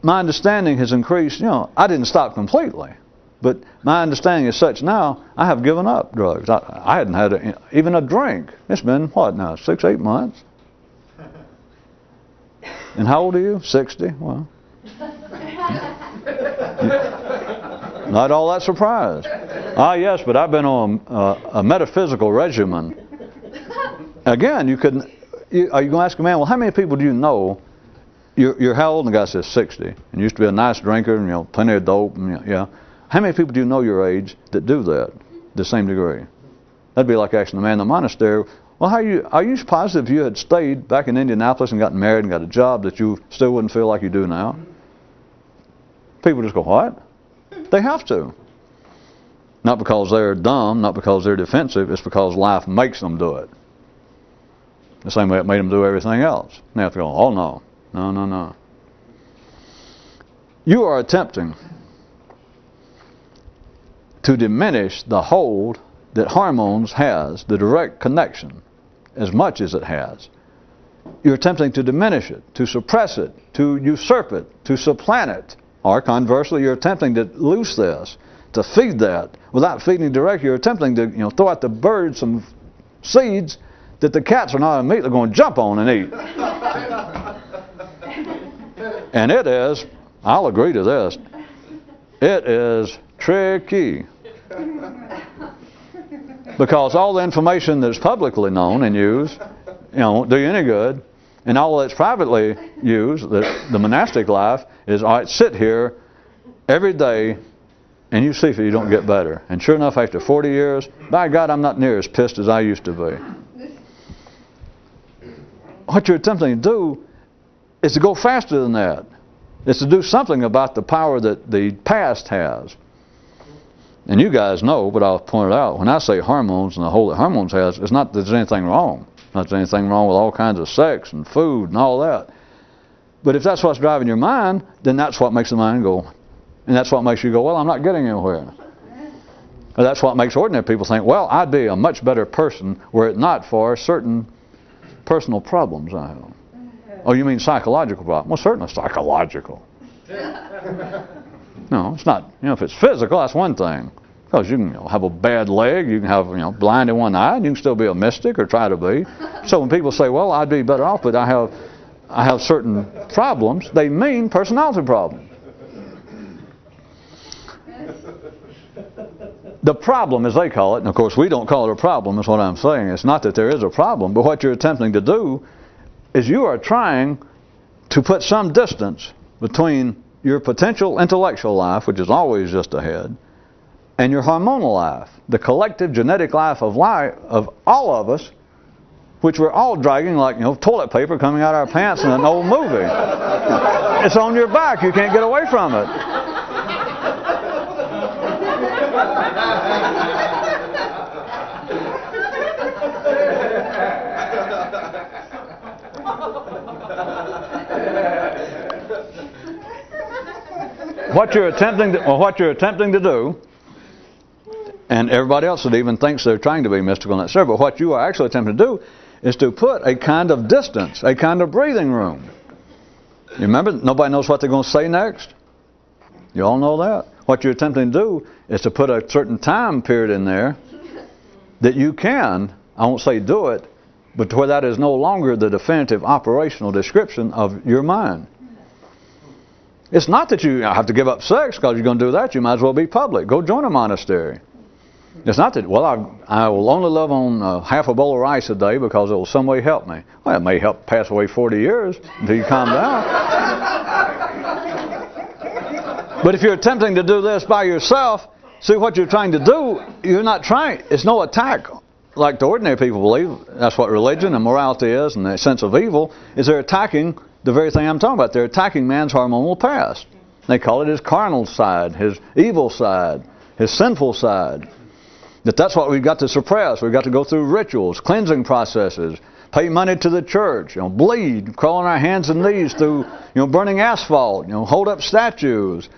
my understanding has increased. I didn't stop completely. But my understanding is such now, I have given up drugs. I hadn't had even a drink. It's been, what now, 6, 8 months? And how old are you? 60? Well, not all that surprised. Yes, but I've been on a metaphysical regimen. Again, are you going to ask a man, well, how many people do you know? You're how old? And the guy says 60. And used to be a nice drinker, and plenty of dope. And, yeah. How many people do you know your age that do that, the same degree? That'd be like asking the man in the monastery, well, are you positive if you had stayed back in Indianapolis and gotten married and got a job that you still wouldn't feel like you do now? People just go, what? They have to. Not because they're dumb, not because they're defensive, it's because life makes them do it. The same way it made them do everything else. And they have to go, oh no, no, no, no. You are attempting to diminish the hold that hormones has, the direct connection, as much as it has. You're attempting to diminish it, to suppress it, to usurp it, to supplant it. Or conversely, you're attempting to loose this, to feed that. Without feeding directly, you're attempting to throw out the birds some seeds that the cats are not immediately going to jump on and eat. And it is, I'll agree to this, it is tricky. Because all the information that's publicly known and used, won't do you any good. And all that's privately used, the monastic life, is, all right, sit here every day and you see if you don't get better. And sure enough, after 40 years, by God, I'm not near as pissed as I used to be. What you're attempting to do is to go faster than that. It's to do something about the power that the past has. And you guys know, but I'll point it out, when I say hormones and the hold that hormones has, it's not that there's anything wrong. Not that there's anything wrong with all kinds of sex and food and all that. But if that's what's driving your mind, then that's what makes the mind go. And that's what makes you go, well, I'm not getting anywhere. Or that's what makes ordinary people think, well, I'd be a much better person were it not for certain personal problems I have. Oh, you mean psychological problems? Well, certainly psychological. No, it's not. If it's physical, that's one thing. Because you can have a bad leg, you can have blind in one eye, and you can still be a mystic or try to be. So when people say, well, I'd be better off, but I have certain problems, they mean personality problems. The problem, as they call it, and of course we don't call it a problem, is what I'm saying. It's not that there is a problem, but what you're attempting to do is you are trying to put some distance between your potential intellectual life, which is always just ahead, and your hormonal life, the collective genetic life of all of us, which we're all dragging like toilet paper coming out of our pants in an old movie. It's on your back. You can't get away from it. What you're attempting to do, and everybody else that even thinks they're trying to be mystical and that, but what you are actually attempting to do is to put a kind of distance, a kind of breathing room. You remember, nobody knows what they're going to say next. You all know that. What you're attempting to do is to put a certain time period in there that you can, I won't say do it, but to where that is no longer the definitive operational description of your mind. It's not that you have to give up sex because you're going to do that. You might as well be public. Go join a monastery. It's not that, well, I will only live on half a bowl of rice a day because it will some way help me. Well, it may help pass away 40 years until you calm down. But if you're attempting to do this by yourself, see what you're trying to do, you're not trying, it's no attack like the ordinary people believe. That's what religion and morality is, and the sense of evil, is they're attacking the very thing I'm talking about. They're attacking man's hormonal past. They call it his carnal side, his evil side, his sinful side. That's what we've got to suppress. We've got to go through rituals, cleansing processes, pay money to the church, bleed, crawl on our hands and knees through, burning asphalt, hold up statues.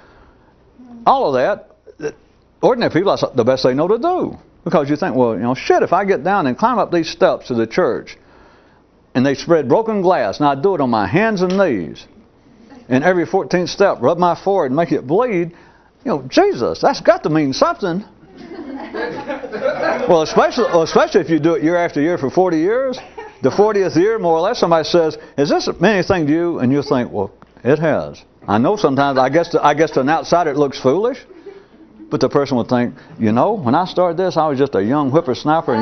All of that, ordinary people, that's the best they know to do. Because you think, well, shit, if I get down and climb up these steps to the church, and they spread broken glass, and I do it on my hands and knees, and every 14th step, rub my forehead and make it bleed, Jesus, that's got to mean something. Well, especially if you do it year after year for 40 years, the 40th year, more or less, somebody says, "Has this meant anything to you?" And you think, "Well, it has." I know sometimes, I guess to an outsider it looks foolish, but the person would think, when I started this, I was just a young whippersnapper,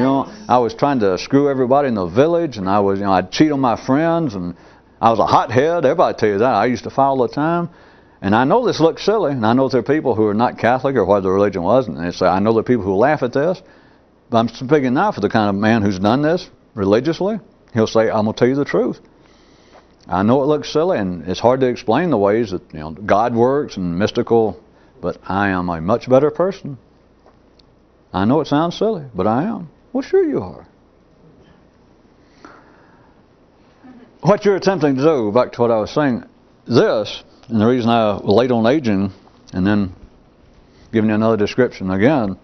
I was trying to screw everybody in the village, and I'd cheat on my friends, and I was a hothead. Everybody tell you that. I used to fight all the time. And I know this looks silly, and I know there are people who are not Catholic or what the religion was, and they say, I know there are people who laugh at this, But I'm speaking now for the kind of man who's done this religiously. He'll say, I'm going to tell you the truth. I know it looks silly and it's hard to explain the ways that God works and mystical, but I am a much better person. I know it sounds silly, but I am. Well, sure you are. What you're attempting to do, back to what I was saying, this, and the reason I was late on aging, and then giving you another description again,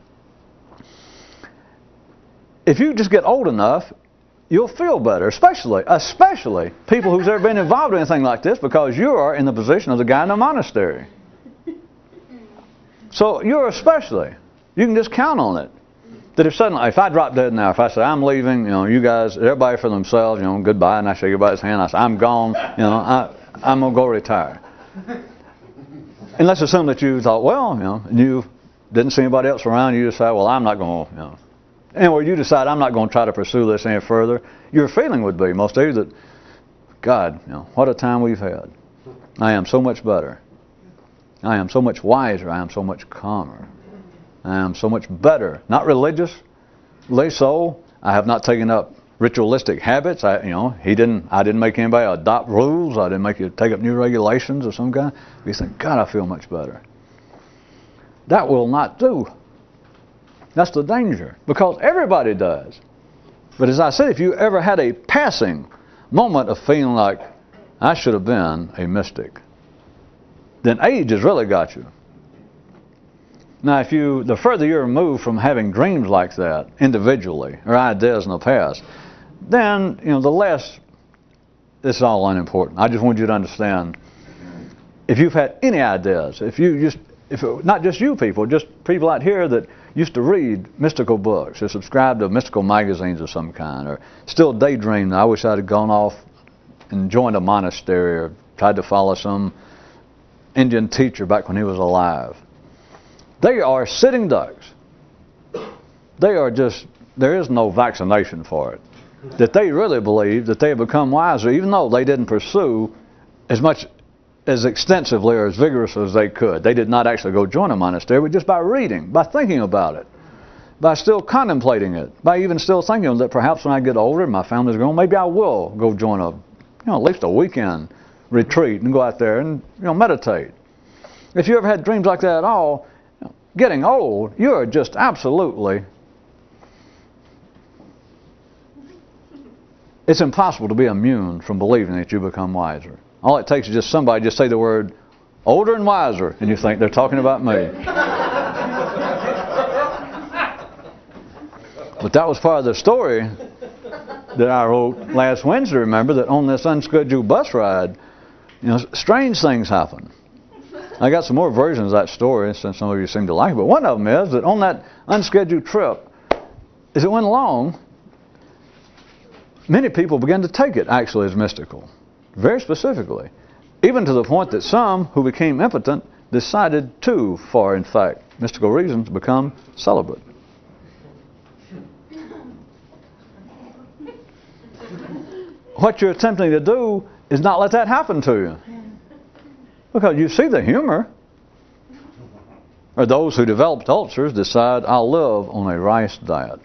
if you just get old enough, you'll feel better, especially people who's ever been involved in anything like this, because you are in the position of the guy in the monastery. So you're especially, you can just count on it. That if suddenly, if I drop dead now, if I say, I'm leaving, you guys, everybody for themselves, goodbye, and I shake everybody's hand, I say, I'm gone, I'm going to go retire. And let's assume that you thought, well, you didn't see anybody else around, you decide, well, I'm not going to, anyway, you decide, I'm not going to try to pursue this any further. Your feeling would be, most days, that, God, what a time we've had. I am so much better. I am so much wiser. I am so much calmer. I am so much better. Not religiously so. I have not taken up ritualistic habits. I didn't make anybody adopt rules. I didn't make you take up new regulations of some kind. You think, God, I feel much better. That will not do. That's the danger, because everybody does. But as I said, if you ever had a passing moment of feeling like, I should have been a mystic, then age has really got you. Now, the further you're removed from having dreams like that individually, or ideas in the past, then, the less, this is all unimportant. I just want you to understand, if you've had any ideas, not just you people, just people out here that used to read mystical books, or subscribe to mystical magazines of some kind, or still daydream, I wish I'd have gone off and joined a monastery, or tried to follow some Indian teacher back when he was alive. They are sitting ducks. There is no vaccination for it. That they really believe that they have become wiser, even though they didn't pursue as extensively or as vigorously as they could. They did not actually go join a monastery, but just by reading, by thinking about it, by still contemplating it, by even still thinking that perhaps when I get older and my family's grown, maybe I will go join at least a weekend retreat and go out there and meditate. If you ever had dreams like that at all, getting old, you're just absolutely, it's impossible to be immune from believing that you become wiser. All it takes is just somebody just say the word older and wiser, and you think they're talking about me. But that was part of the story that I wrote last Wednesday, remember, that on this unscheduled bus ride, strange things happen. I got some more versions of that story, since some of you seem to like it, but one of them is that on that unscheduled trip, as it went along, many people began to take it actually as mystical, very specifically, even to the point that some who became impotent decided to, for in fact mystical reasons, become celibate. What you're attempting to do is not let that happen to you. Because you see the humor. Or those who developed ulcers decide, I'll live on a rice diet.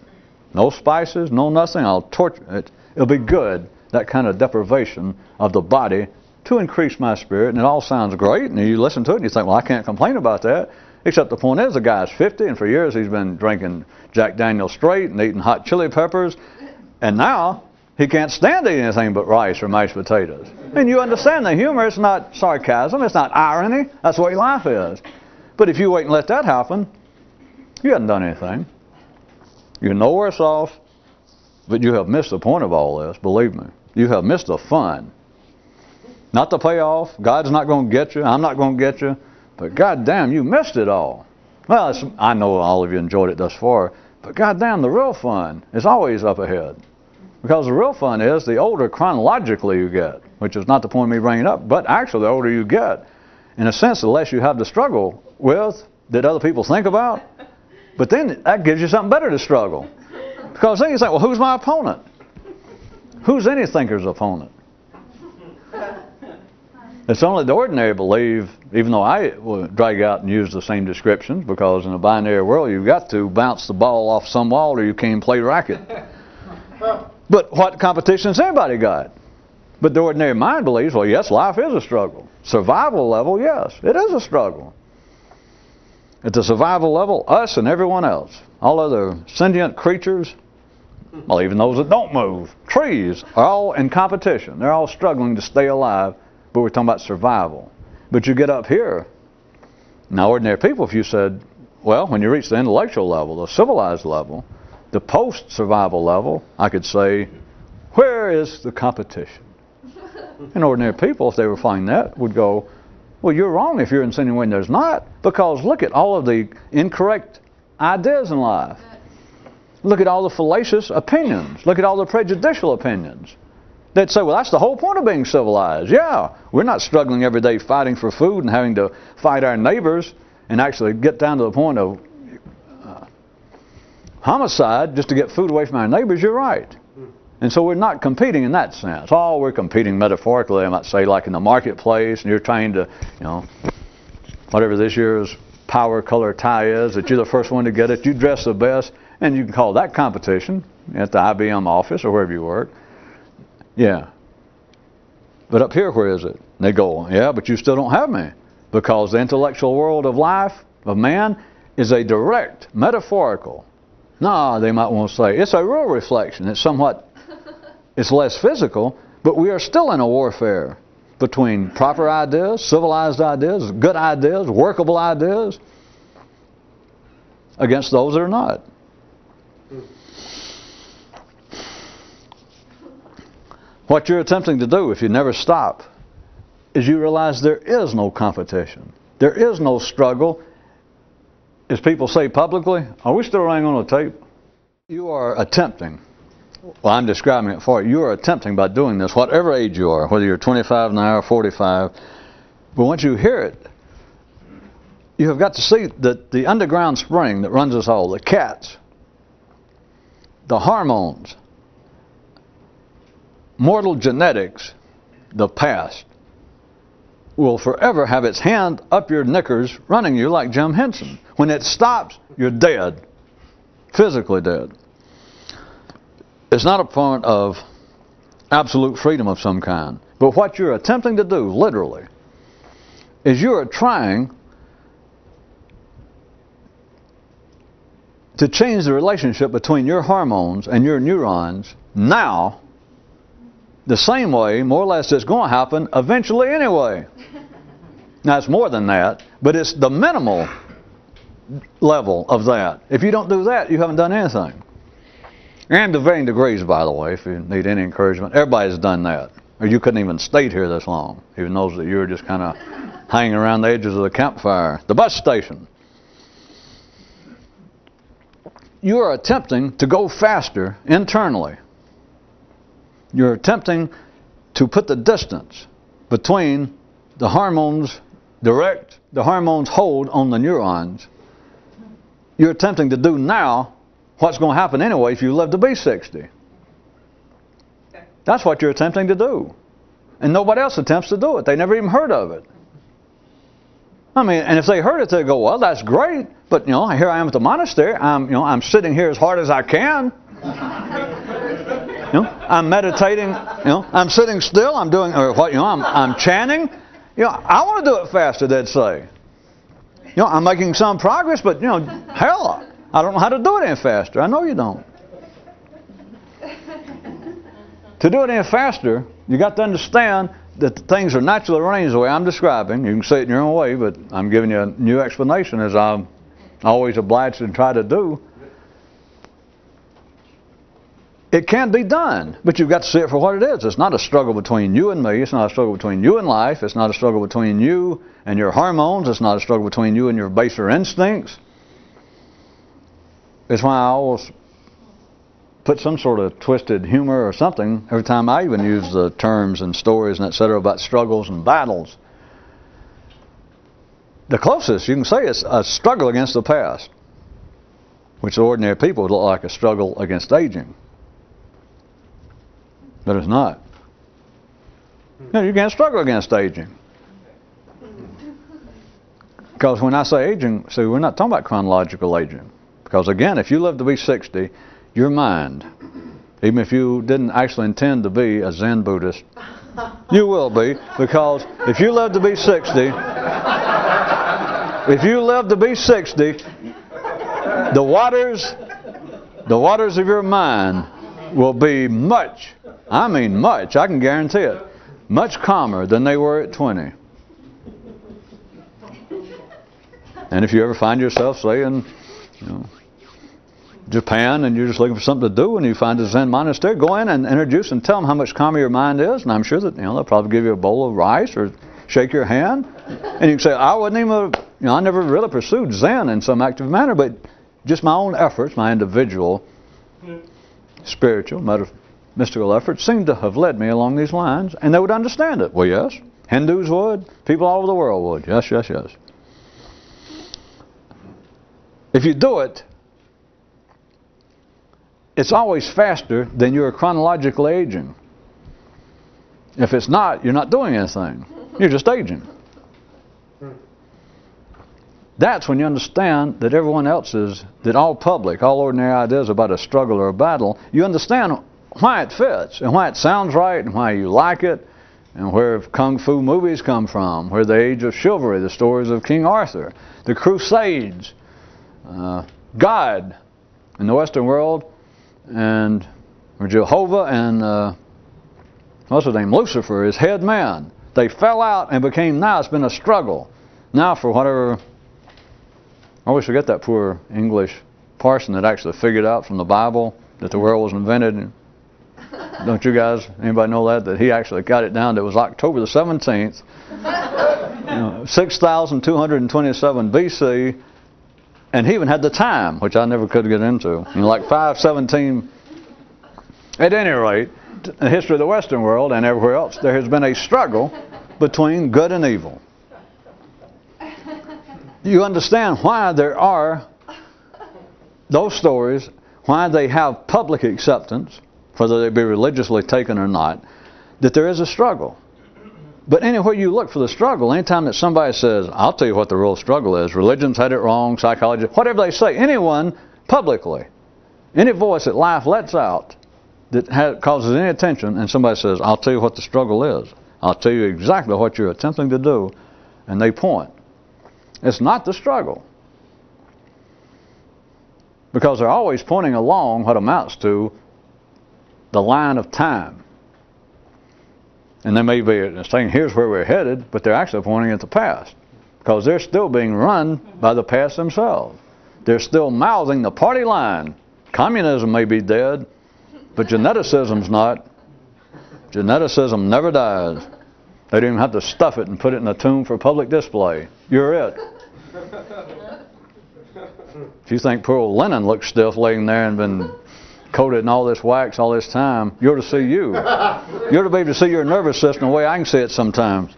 No spices, no nothing, I'll torture it. It'll be good, that kind of deprivation of the body to increase my spirit. And it all sounds great, and you listen to it and you think, well, I can't complain about that. Except the point is, the guy's 50, and for years he's been drinking Jack Daniel's straight and eating hot chili peppers. And now he can't stand eating anything but rice or mashed potatoes. And you understand the humor. It's not sarcasm. It's not irony. That's what your life is. But if you wait and let that happen, you haven't done anything. You're no worse off, but you have missed the point of all this, believe me. You have missed the fun. Not the payoff. God's not going to get you. I'm not going to get you. But goddamn, you missed it all. Well, I know all of you enjoyed it thus far, but goddamn, the real fun is always up ahead. Because the real fun is the older chronologically you get, which is not the point of me bringing it up, but actually the older you get, in a sense, the less you have to struggle with that other people think about. But then that gives you something better to struggle. Because then you think, well, who's my opponent? Who's any thinker's opponent? It's only the ordinary believe, even though I will drag out and use the same descriptions, because in a binary world you've got to bounce the ball off some wall or you can't play racket. But what competition has anybody got? But the ordinary mind believes, well, yes, life is a struggle. Survival level, yes, it is a struggle. At the survival level, us and everyone else, all other sentient creatures, well, even those that don't move, trees, are all in competition. They're all struggling to stay alive, but we're talking about survival. But you get up here, now ordinary people, if you said, well, when you reach the intellectual level, the civilized level, the post-survival level, I could say, where is the competition? And ordinary people, if they were finding that, would go, well, you're wrong if you're insinuating there's not, because look at all of the incorrect ideas in life. Look at all the fallacious opinions. Look at all the prejudicial opinions. They'd say, well, that's the whole point of being civilized. Yeah, we're not struggling every day fighting for food and having to fight our neighbors and actually get down to the point of homicide just to get food away from our neighbors. You're right. And so we're not competing in that sense. Oh, we're competing metaphorically, I might say, like in the marketplace, and you're trying to, you know, whatever this year's power color tie is, that you're the first one to get it, you dress the best, and you can call that competition at the IBM office or wherever you work. Yeah. But up here, where is it? And they go, yeah, but you still don't have me. Because the intellectual world of life, of man, is a direct, metaphorical. No, they might want to say, it's a real reflection. It's somewhat, it's less physical, but we are still in a warfare between proper ideas, civilized ideas, good ideas, workable ideas, against those that are not. What you're attempting to do, if you never stop, is you realize there is no competition. There is no struggle. As people say publicly, are we still running on a tape? You are attempting, well, I'm describing it for you, you are attempting by doing this, whatever age you are, whether you're 25 now or 45, but once you hear it, you have got to see that the underground spring that runs us all, the cats, the hormones, mortal genetics, the past, will forever have its hand up your knickers running you like Jim Henson. When it stops, you're dead. Physically dead. It's not a point of absolute freedom of some kind. But what you're attempting to do, literally, is you are trying to change the relationship between your hormones and your neurons now, the same way, more or less, it's going to happen eventually anyway. Now, it's more than that, but it's the minimal level of that. If you don't do that, you haven't done anything. And to varying degrees, by the way, if you need any encouragement, everybody's done that. Or you couldn't even stayed here this long, even those that you were just kind of hanging around the edges of the campfire. The bus station. You are attempting to go faster internally. You're attempting to put the distance between the hormones the hormones hold on the neurons. You're attempting to do now what's going to happen anyway if you live to be 60. Okay. That's what you're attempting to do. And nobody else attempts to do it. They never even heard of it. I mean, and if they heard it, they go, well, that's great. But, you know, here I am at the monastery. I'm sitting here as hard as I can. I'm meditating. I'm sitting still. I'm doing, or what? I'm chanting. I want to do it faster. They'd say. I'm making some progress, but hell, I don't know how to do it any faster. I know you don't. To do it any faster, you got to understand that things are naturally arranged the way I'm describing. You can say it in your own way, but I'm giving you a new explanation, as I'm always obliged to try to do. It can be done, but you've got to see it for what it is. It's not a struggle between you and me. It's not a struggle between you and life. It's not a struggle between you and your hormones. It's not a struggle between you and your baser instincts. It's why I always put some sort of twisted humor or something every time I even use the terms and stories and etc. about struggles and battles. The closest you can say is a struggle against the past, which to ordinary people would look like a struggle against aging. But it's not. You can't struggle against aging. Because when I say aging, see, we're not talking about chronological aging. Because again, if you live to be 60, your mind, even if you didn't actually intend to be a Zen Buddhist, you will be, because if you live to be 60, the waters of your mind will be much, I mean much, I can guarantee it, much calmer than they were at 20. And if you ever find yourself, say, in Japan, and you're just looking for something to do, and you find a Zen monastery, go in and introduce and tell them how much calmer your mind is, and I'm sure that they'll probably give you a bowl of rice or shake your hand, and you can say, I wasn't even, I never really pursued Zen in some active manner, but just my own efforts, my individual spiritual, mystical efforts, seem to have led me along these lines, and they would understand it. Well, yes, Hindus would, people all over the world would. Yes, yes, yes. If you do it, it's always faster than your chronological aging. If it's not, you're not doing anything. You're just aging. That's when you understand that everyone else's, that all public, all ordinary ideas about a struggle or a battle, you understand why it fits and why it sounds right and why you like it and where kung fu movies come from, where the age of chivalry, the stories of King Arthur, the Crusades, God in the Western world, and or Jehovah and what's his name, Lucifer, his head man. They fell out and became, now it's been a struggle. Now for whatever, I always forget that poor English parson that actually figured out from the Bible that the world was invented. Don't you guys, anybody know that? That he actually got it down that it was October the 17th, 6227 BC, and he even had the time, which I never could get into, like 517. At any rate, in the history of the Western world and everywhere else, there has been a struggle between good and evil. You understand why there are those stories, why they have public acceptance, whether they be religiously taken or not, that there is a struggle. But anywhere you look for the struggle, anytime that somebody says, I'll tell you what the real struggle is, religion's had it wrong, psychology, whatever they say, anyone publicly, any voice that life lets out that causes any attention, and somebody says, I'll tell you what the struggle is. I'll tell you exactly what you're attempting to do, and they point. It's not the struggle. Because they're always pointing along what amounts to the line of time. And they may be saying, here's where we're headed, but they're actually pointing at the past. Because they're still being run by the past themselves. They're still mouthing the party line. Communism may be dead, but geneticism's not. Geneticism never dies. They don't even have to stuff it and put it in a tomb for public display. You're it. If you think poor old Lenin looks stiff laying there and been coated in all this wax all this time, you're to see you. You're to be able to see your nervous system the way I can see it sometimes.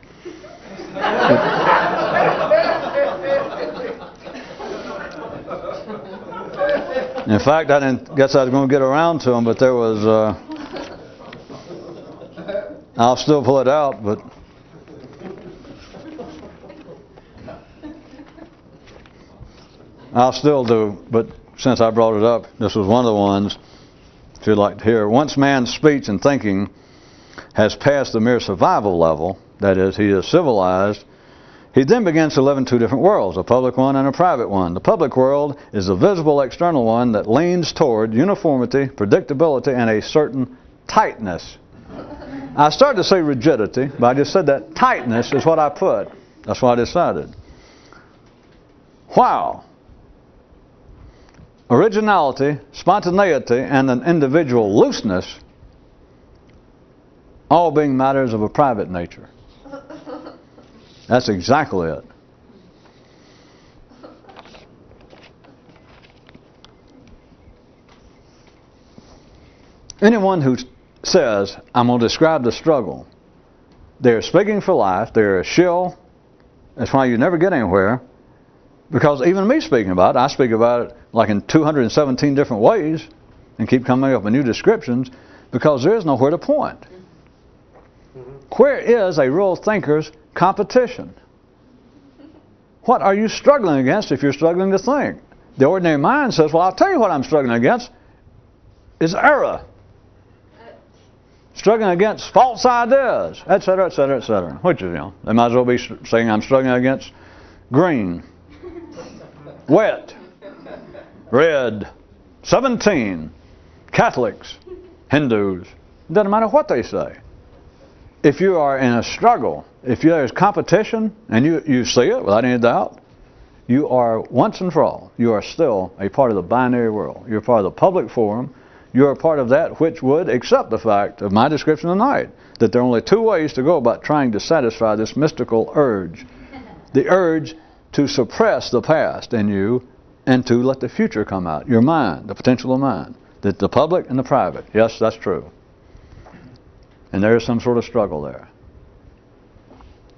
In fact, I didn't guess I was going to get around to them, but there was, I'll still pull it out, but I'll still do, but since I brought it up, this was one of the ones if you'd like to hear. Once man's speech and thinking has passed the mere survival level, that is, he is civilized, he then begins to live in two different worlds, a public one and a private one. The public world is the visible external one that leans toward uniformity, predictability, and a certain tightness. I started to say rigidity, but I just said that tightness is what I put. That's what I decided. Wow. Originality, spontaneity, and an individual looseness, all being matters of a private nature. That's exactly it. Anyone who says, I'm going to describe the struggle, they're speaking for life, they're a shill. That's why you never get anywhere. Because even me speaking about it, I speak about it like in 217 different ways and keep coming up with new descriptions because there is nowhere to point. Where is a real thinker's competition? What are you struggling against if you're struggling to think? The ordinary mind says, well, I'll tell you what I'm struggling against is error. Struggling against false ideas, etc., etc., etc. Which is, they might as well be saying I'm struggling against green, wet, red, 17, Catholics, Hindus. It doesn't matter what they say. If you are in a struggle, if there's competition, and you see it without any doubt, you are once and for all, you are still a part of the binary world. You're part of the public forum. You're a part of that which would accept the fact of my description tonight, that there are only two ways to go about trying to satisfy this mystical urge. The urge to suppress the past in you and to let the future come out. Your mind, the potential of mind. The public and the private. Yes, that's true. And there is some sort of struggle there.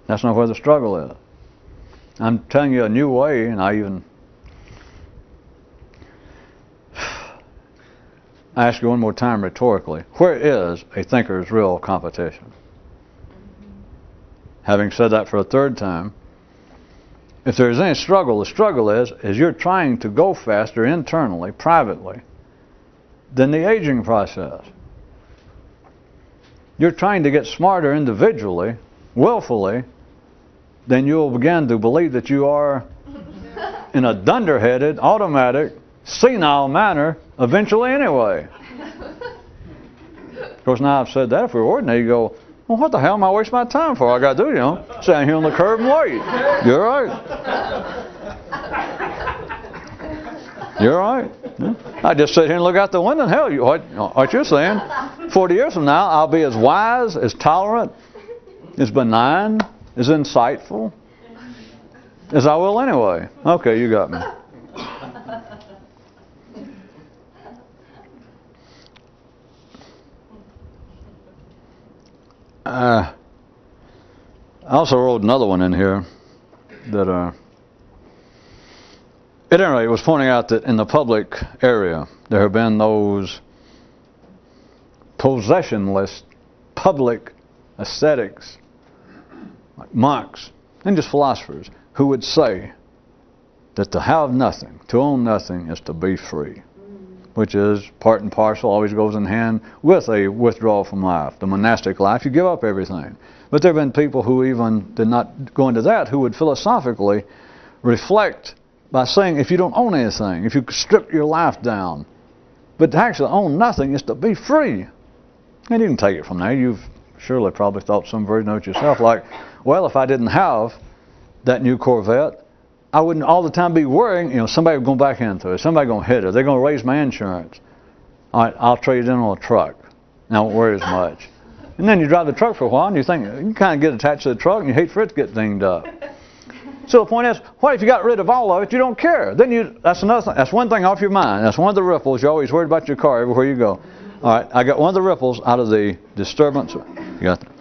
That's not where the struggle is. I'm telling you a new way, and I ask you one more time rhetorically, where is a thinker's real competition? Having said that for a third time, if there is any struggle, the struggle is you're trying to go faster internally, privately, than the aging process. You're trying to get smarter individually, willfully, then you'll begin to believe that you are in a dunderheaded, automatic, senile manner eventually anyway. Of course, now I've said that, if we're ordinary, you go, well, what the hell am I wasting my time for? All I got to do, stand here on the curb and wait. You're right. You're right. Yeah. I just sit here and look out the window and hell, what you're saying, 40 years from now, I'll be as wise, as tolerant, as benign, as insightful as I will anyway. Okay, you got me. I also wrote another one in here that at any rate, it was pointing out that in the public area there have been those possessionless public ascetics, like monks and just philosophers, who would say that to have nothing, to own nothing, is to be free, which is part and parcel, always goes in hand with a withdrawal from life. The monastic life, you give up everything. But there have been people who even did not go into that, who would philosophically reflect by saying, if you don't own anything, if you strip your life down, but to actually own nothing is to be free. And you can take it from there. You've surely probably thought some version of it yourself, like, well, if I didn't have that new Corvette, I wouldn't all the time be worrying, somebody going back into it, somebody going to hit it, they're going to raise my insurance. All right, I'll trade it in on a truck. I won't worry as much. And then you drive the truck for a while and you think, you kind of get attached to the truck and you hate for it to get dinged up. So the point is, what if you got rid of all of it, you don't care? Then that's another thing. That's one thing off your mind. That's one of the ripples. You're always worried about your car everywhere you go. All right, I got one of the ripples out of the disturbance. You got that.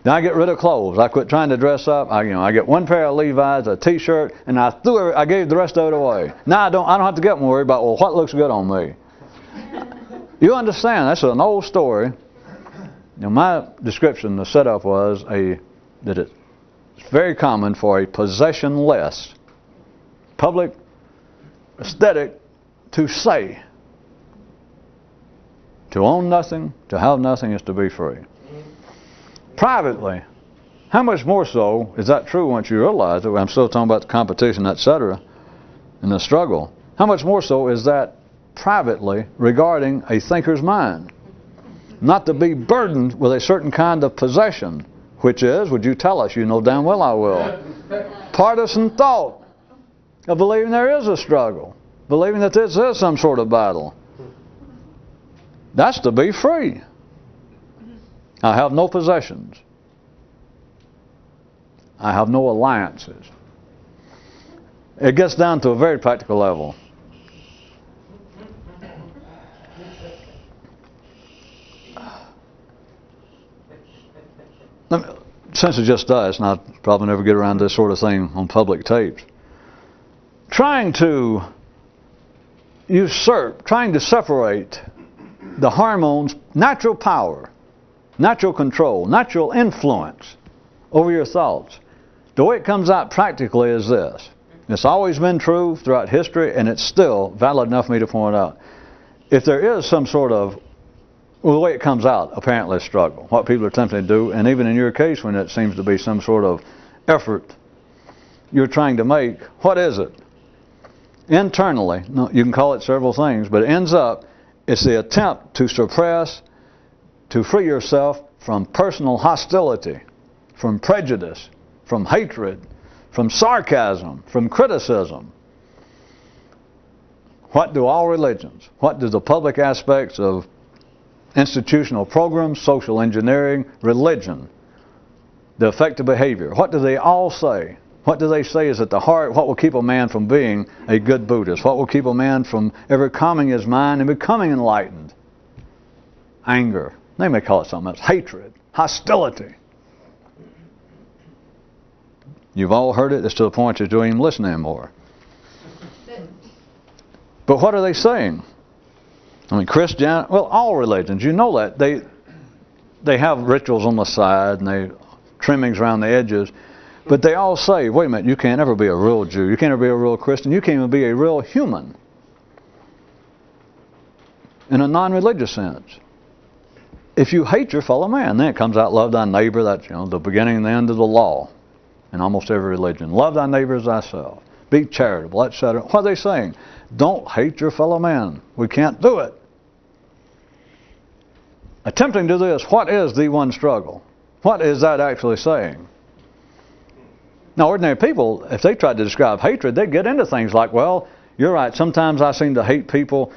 Then I get rid of clothes. I quit trying to dress up. I get one pair of Levi's, a T-shirt, and I gave the rest of it away. Now I don't have to get worried about, well, what looks good on me. You understand? That's an old story. My description, the setup was that it's very common for a possessionless public aesthetic to say, to own nothing, to have nothing is to be free. Privately, how much more so is that true once you realize it? I'm still talking about the competition, etc., and the struggle. How much more so is that privately regarding a thinker's mind? Not to be burdened with a certain kind of possession, which is, would you tell us? You know damn well I will. Partisan thought of believing there is a struggle, believing that this is some sort of battle. That's to be free. I have no possessions. I have no alliances. It gets down to a very practical level. Since it just does, and I'll probably never get around to this sort of thing on public tapes, trying to usurp, trying to separate the hormones, natural power, natural control, natural influence over your thoughts, The way it comes out practically is this. It's always been true throughout history, and it's still valid enough for me to point out. If there is some sort of, well, the way it comes out, apparently struggle, what people are attempting to do, and even in your case when it seems to be some sort of effort you're trying to make, what is it? Internally, no, you can call it several things, but it ends up, it's the attempt to suppress, to free yourself from personal hostility, from prejudice, from hatred, from sarcasm, from criticism. What do all religions, what do the public aspects of institutional programs, social engineering, religion, the effective behavior, what do they all say? What do they say is at the heart, what will keep a man from being a good Buddhist? What will keep a man from ever calming his mind and becoming enlightened? Anger. They may call it something else. Hatred. Hostility. You've all heard it. It's to the point that you don't even listen anymore. But what are they saying? I mean, Christian, well, all religions, you know that. They have rituals on the side and they trimmings around the edges. But they all say, wait a minute, you can't ever be a real Jew. You can't ever be a real Christian. You can't even be a real human. In a non-religious sense. If you hate your fellow man, then it comes out, love thy neighbor. That's, the beginning and the end of the law in almost every religion. Love thy neighbor as thyself. Be charitable, etc. What are they saying? Don't hate your fellow man. We can't do it. Attempting to do this, what is the one struggle? What is that actually saying? Now, ordinary people, if they tried to describe hatred, they'd get into things like, well, you're right, sometimes I seem to hate people.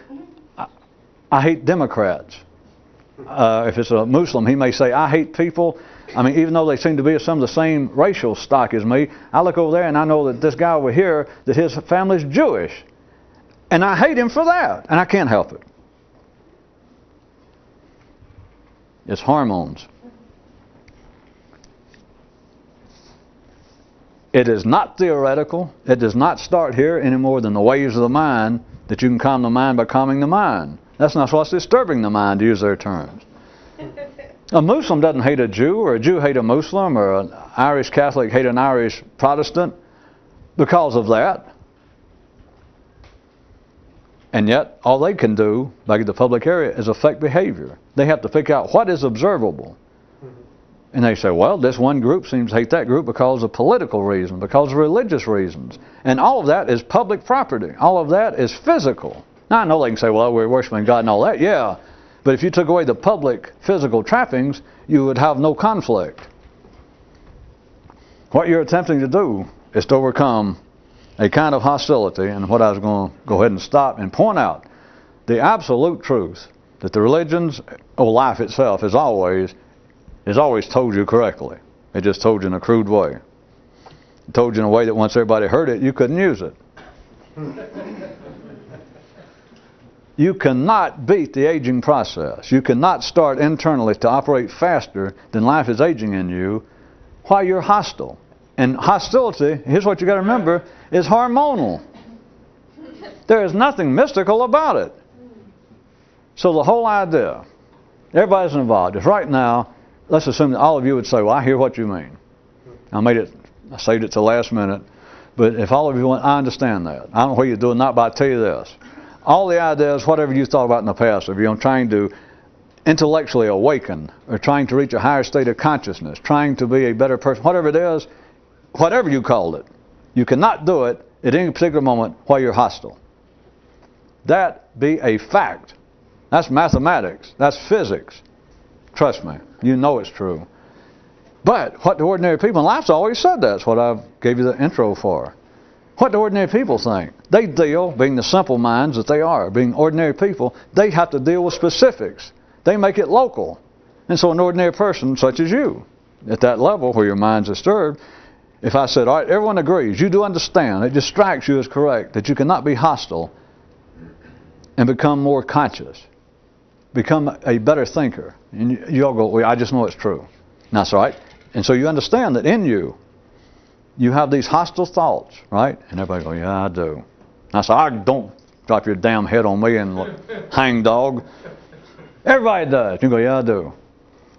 I hate Democrats. If it's a Muslim, he may say, I hate people. I mean, even though they seem to be of some of the same racial stock as me, I look over there and I know that this guy over here, that his family's Jewish. And I hate him for that. And I can't help it. It's hormones. It is not theoretical. It does not start here any more than the waves of the mind, that you can calm the mind by calming the mind. That's not what's disturbing the mind, to use their terms. A Muslim doesn't hate a Jew, or a Jew hate a Muslim, or an Irish Catholic hate an Irish Protestant because of that. And yet, all they can do, back in the public area, is affect behavior. They have to figure out what is observable. And they say, well, this one group seems to hate that group because of political reasons, because of religious reasons. And all of that is public property. All of that is physical. Now, I know they can say, well, we're worshiping God and all that. Yeah. But if you took away the public physical trappings, you would have no conflict. What you're attempting to do is to overcome a kind of hostility. And what I was going to go ahead and stop and point out, the absolute truth that the religions, or life itself, is always told you correctly. It just told you in a crude way. It told you in a way that once everybody heard it, you couldn't use it. You cannot beat the aging process. You cannot start internally to operate faster than life is aging in you while you're hostile. And hostility, here's what you got to remember, is hormonal. There is nothing mystical about it. So the whole idea, everybody's involved. If right now, let's assume that all of you would say, well, I hear what you mean. I saved it to the last minute. But if all of you went, I understand that. I don't know what you're doing, not, but I tell you this. All the ideas, whatever you thought about in the past, if you're trying to intellectually awaken, or trying to reach a higher state of consciousness, trying to be a better person, whatever it is, whatever you called it, you cannot do it at any particular moment while you're hostile. That be a fact. That's mathematics. That's physics. Trust me. You know it's true. But what do ordinary people, and life's always said that's what I gave you the intro for. What do ordinary people think? They deal, being the simple minds that they are, being ordinary people, they have to deal with specifics. They make it local. And so an ordinary person such as you, at that level where your mind's disturbed, if I said, all right, everyone agrees, you do understand, it just strikes you as correct, that you cannot be hostile and become more conscious, become a better thinker. And you all go, well, I just know it's true. And that's right. And so you understand that in you, you have these hostile thoughts, right? And everybody goes, yeah, I do. And I say, don't drop your damn head on me and hang dog. Everybody does. You go, yeah, I do.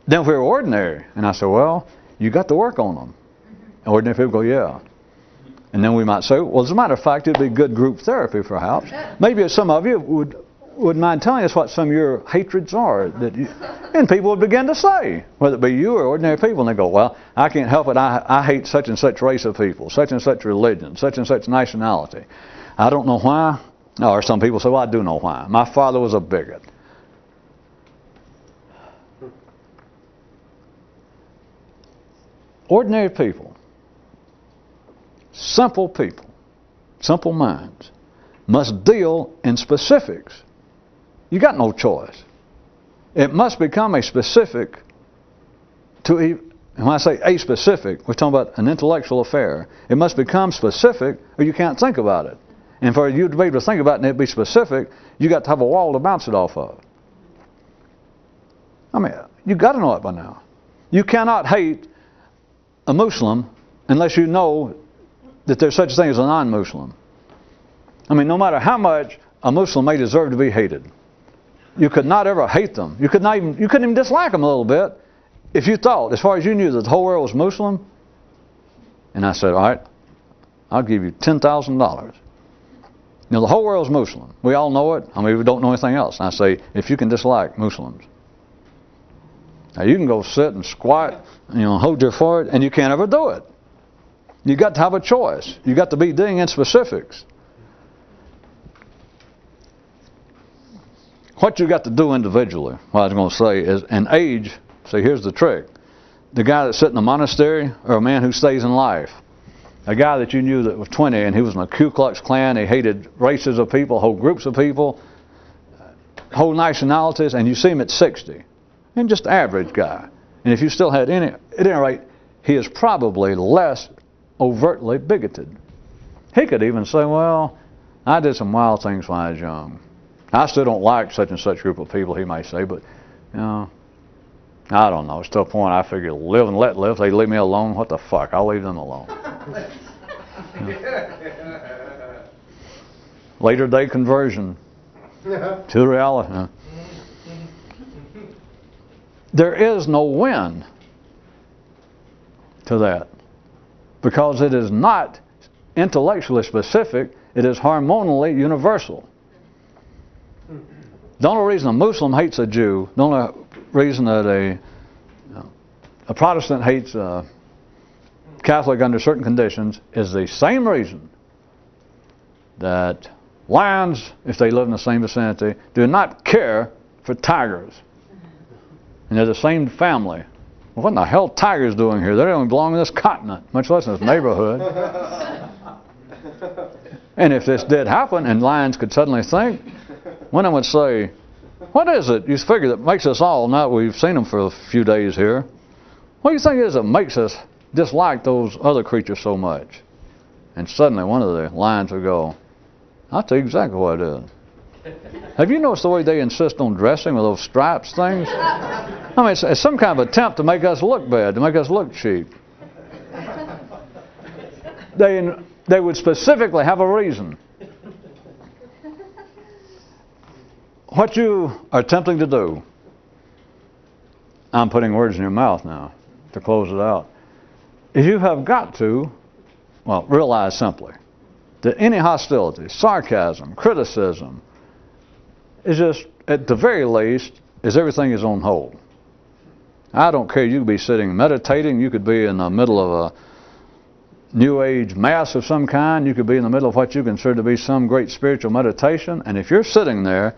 Then if we were ordinary, and I say, well, you got to work on them. Ordinary people go, yeah. And then we might say, well, as a matter of fact, it'd be good group therapy, perhaps. Maybe some of you would mind telling us what some of your hatreds are. And people would begin to say, whether it be you or ordinary people, and they go, well, I can't help it. I hate such and such race of people, such and such religion, such and such nationality. I don't know why. Or some people say, well, I do know why. My father was a bigot. Ordinary people, simple minds, must deal in specifics. You got no choice. It must become a specific and when I say a specific, we're talking about an intellectual affair. It must become specific or you can't think about it. And for you to be able to think about it and it be specific, you got to have a wall to bounce it off of. I mean, you got to know it by now. You cannot hate a Muslim unless you know that there's such a thing as a non-Muslim. I mean, no matter how much a Muslim may deserve to be hated, you could not ever hate them. You couldn't even dislike them a little bit if you thought, as far as you knew, that the whole world was Muslim. And I said, all right, I'll give you $10,000. You know, the whole world's Muslim. We all know it. I mean, we don't know anything else. And I say, if you can dislike Muslims, now you can go sit and squat, hold your forehead, and you can't ever do it. You got to have a choice. You got to be dealing in specifics. What you got to do individually, what I was going to say is, an age. See, here's the trick: the guy that sits in a monastery, or a man who stays in life. A guy that you knew that was 20 and he was in a Ku Klux Klan, he hated races of people, whole groups of people, whole nationalities, and you see him at 60. And just average guy. And if you still had any, at any rate, he is probably less overtly bigoted. He could even say, well, I did some wild things when I was young. I still don't like such and such group of people, he may say, but, I don't know. It's to a point I figure live and let live. If they leave me alone, what the fuck? I'll leave them alone. Later day conversion to reality. There is no win to that because it is not intellectually specific. It is hormonally universal. The only reason a Muslim hates a Jew, the only reason that a Protestant hates a Catholic under certain conditions is the same reason that lions, if they live in the same vicinity, do not care for tigers. And they're the same family. Well, what in the hell tigers doing here? They don't even belong in this continent, much less in this neighborhood. And if this did happen and lions could suddenly think, one of them would say, what is it you figure that makes us all, now we've seen them for a few days here, what do you think it is that makes us dislike those other creatures so much? And suddenly one of the lions would go, I'll tell you exactly what it is. Have you noticed the way they insist on dressing with those stripes things? I mean, it's some kind of attempt to make us look bad, to make us look cheap. They would specifically have a reason. What you are attempting to do, I'm putting words in your mouth now to close it out, is you have got to, realize simply that any hostility, sarcasm, criticism, is just, at the very least, is everything is on hold. I don't care. You could be sitting meditating. You could be in the middle of a New Age mass of some kind. You could be in the middle of what you consider to be some great spiritual meditation. And if you're sitting there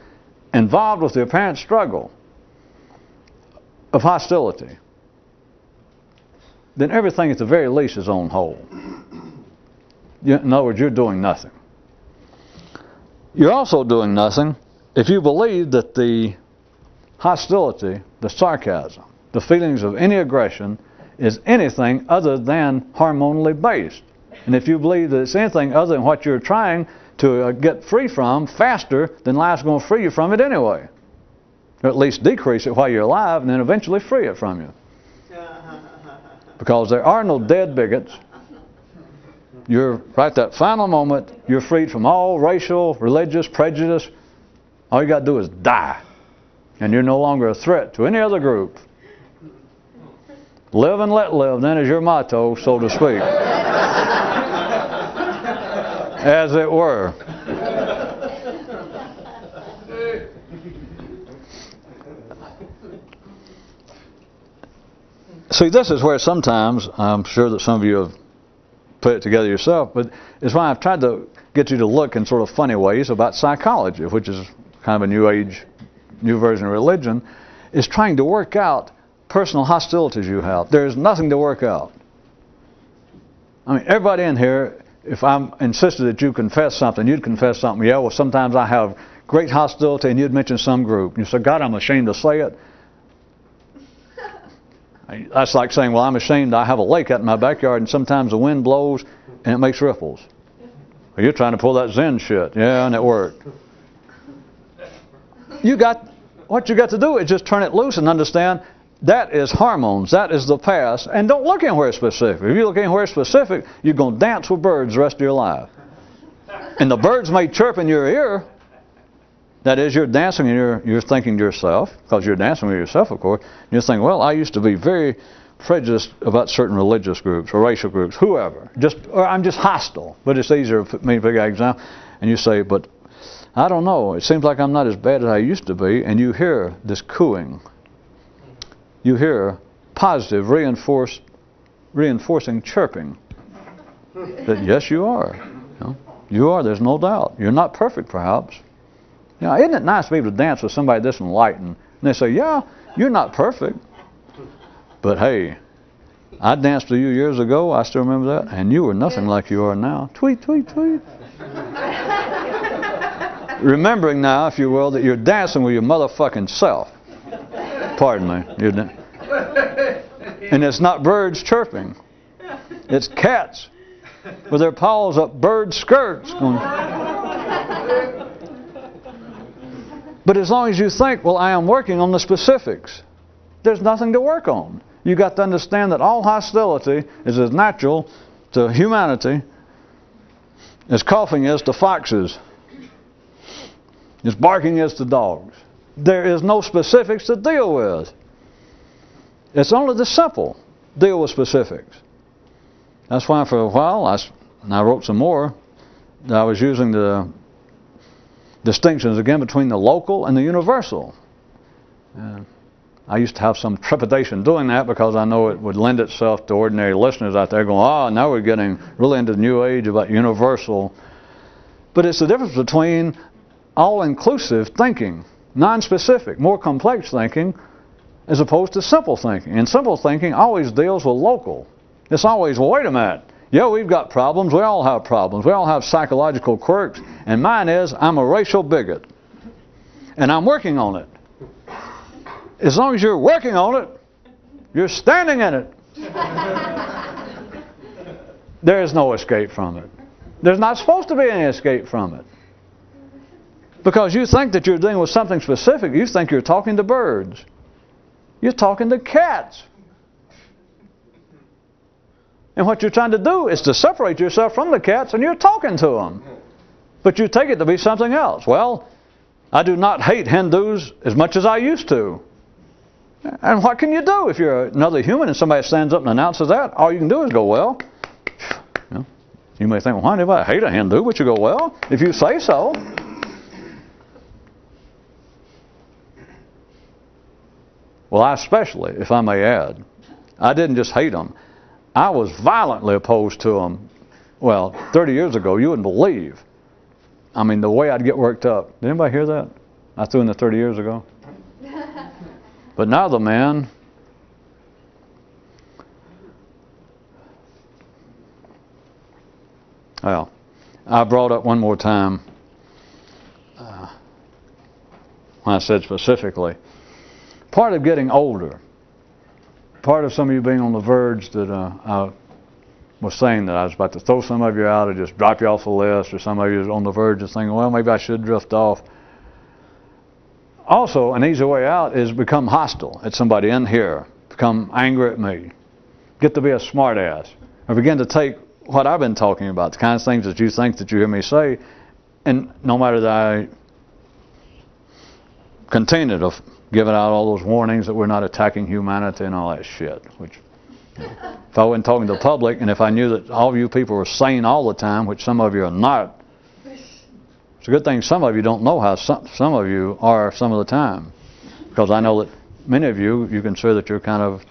involved with the apparent struggle of hostility, then everything at the very least is on hold. In other words, you're doing nothing. You're also doing nothing if you believe that the hostility, the sarcasm, the feelings of any aggression is anything other than hormonally based. And if you believe that it's anything other than what you're trying to get free from faster, then life's going to free you from it anyway. Or at least decrease it while you're alive and then eventually free it from you. Because there are no dead bigots. You're, right that final moment, you're freed from all racial, religious prejudice. All you got to do is die. And you're no longer a threat to any other group. Live and let live, then, is your motto, so to speak. As it were. See, this is where sometimes, I'm sure that some of you have put it together yourself, but it's why I've tried to get you to look in sort of funny ways about psychology, which is kind of a new age, new version of religion, is trying to work out personal hostilities you have. There's nothing to work out. I mean, everybody in here, if I'm insisted that you confess something, you'd confess something. Yeah, well, sometimes I have great hostility, and you'd mention some group. You say, God, I'm ashamed to say it. That's like saying, well, I'm ashamed I have a lake out in my backyard, and sometimes the wind blows, and it makes ripples. Well, you're trying to pull that Zen shit. Yeah, and it worked. What you got to do is just turn it loose and understand that is hormones. That is the past. And don't look anywhere specific. If you look anywhere specific, you're going to dance with birds the rest of your life. And the birds may chirp in your ear. That is, you're dancing and you're thinking to yourself, because you're dancing with yourself, of course. And you're thinking, well, I used to be very prejudiced about certain religious groups or racial groups, whoever. Or I'm just hostile. But it's easier for me to pick an example. And you say, but I don't know. It seems like I'm not as bad as I used to be. And you hear this cooing. You hear positive, reinforcing chirping. That yes, you are. You are. There's no doubt. You're not perfect, perhaps. Isn't it nice to be able to dance with somebody this enlightened? And they say, yeah, you're not perfect. But hey, I danced with you years ago, I still remember that, and you were nothing like you are now. Tweet, tweet, tweet. Remembering now, if you will, that you're dancing with your motherfucking self. Pardon me. And it's not birds chirping. It's cats with their paws up bird skirts going. But as long as you think, well, I am working on the specifics, there's nothing to work on. You've got to understand that all hostility is as natural to humanity as coughing is to foxes, as barking is to dogs. There is no specifics to deal with. It's only the simple deal with specifics. That's why for a while, I wrote some more, I was using the distinctions again between the local and the universal. I used to have some trepidation doing that because I know it would lend itself to ordinary listeners out there going, now we're getting really into the new age about universal. But it's the difference between all-inclusive thinking, non-specific, more complex thinking, as opposed to simple thinking. And simple thinking always deals with local. It's always, well, wait a minute. Yeah, we've got problems. We all have problems. We all have psychological quirks. And mine is, I'm a racial bigot. And I'm working on it. As long as you're working on it, you're standing in it. There is no escape from it. There's not supposed to be any escape from it. Because you think that you're dealing with something specific. You think you're talking to birds. You're talking to cats. And what you're trying to do is to separate yourself from the cats, and you're talking to them. But you take it to be something else. Well, I do not hate Hindus as much as I used to. And what can you do if you're another human and somebody stands up and announces that? All you can do is go, well, you may think, well, why do I hate a Hindu? But you go, well, if you say so. Well, I especially, if I may add, I didn't just hate them. I was violently opposed to them. Well, 30 years ago, you wouldn't believe. I mean, the way I'd get worked up. Did anybody hear that? I threw in the 30 years ago. But now the man, well, I brought up one more time when I said specifically, part of getting older, part of some of you being on the verge that I was saying that I was about to throw some of you out or just drop you off the list, or some of you on the verge of thinking, well, maybe I should drift off. Also, an easy way out is become hostile at somebody in here, become angry at me, get to be a smart ass, or begin to take what I've been talking about, the kinds of things that you think that you hear me say, and no matter that I continue to giving out all those warnings that we're not attacking humanity and all that shit, which If I wasn't talking to the public, and if I knew that all of you people were sane all the time, which some of you are not, it's a good thing some of you don't know how some of you are some of the time. Because I know that many of you consider that you're kind of,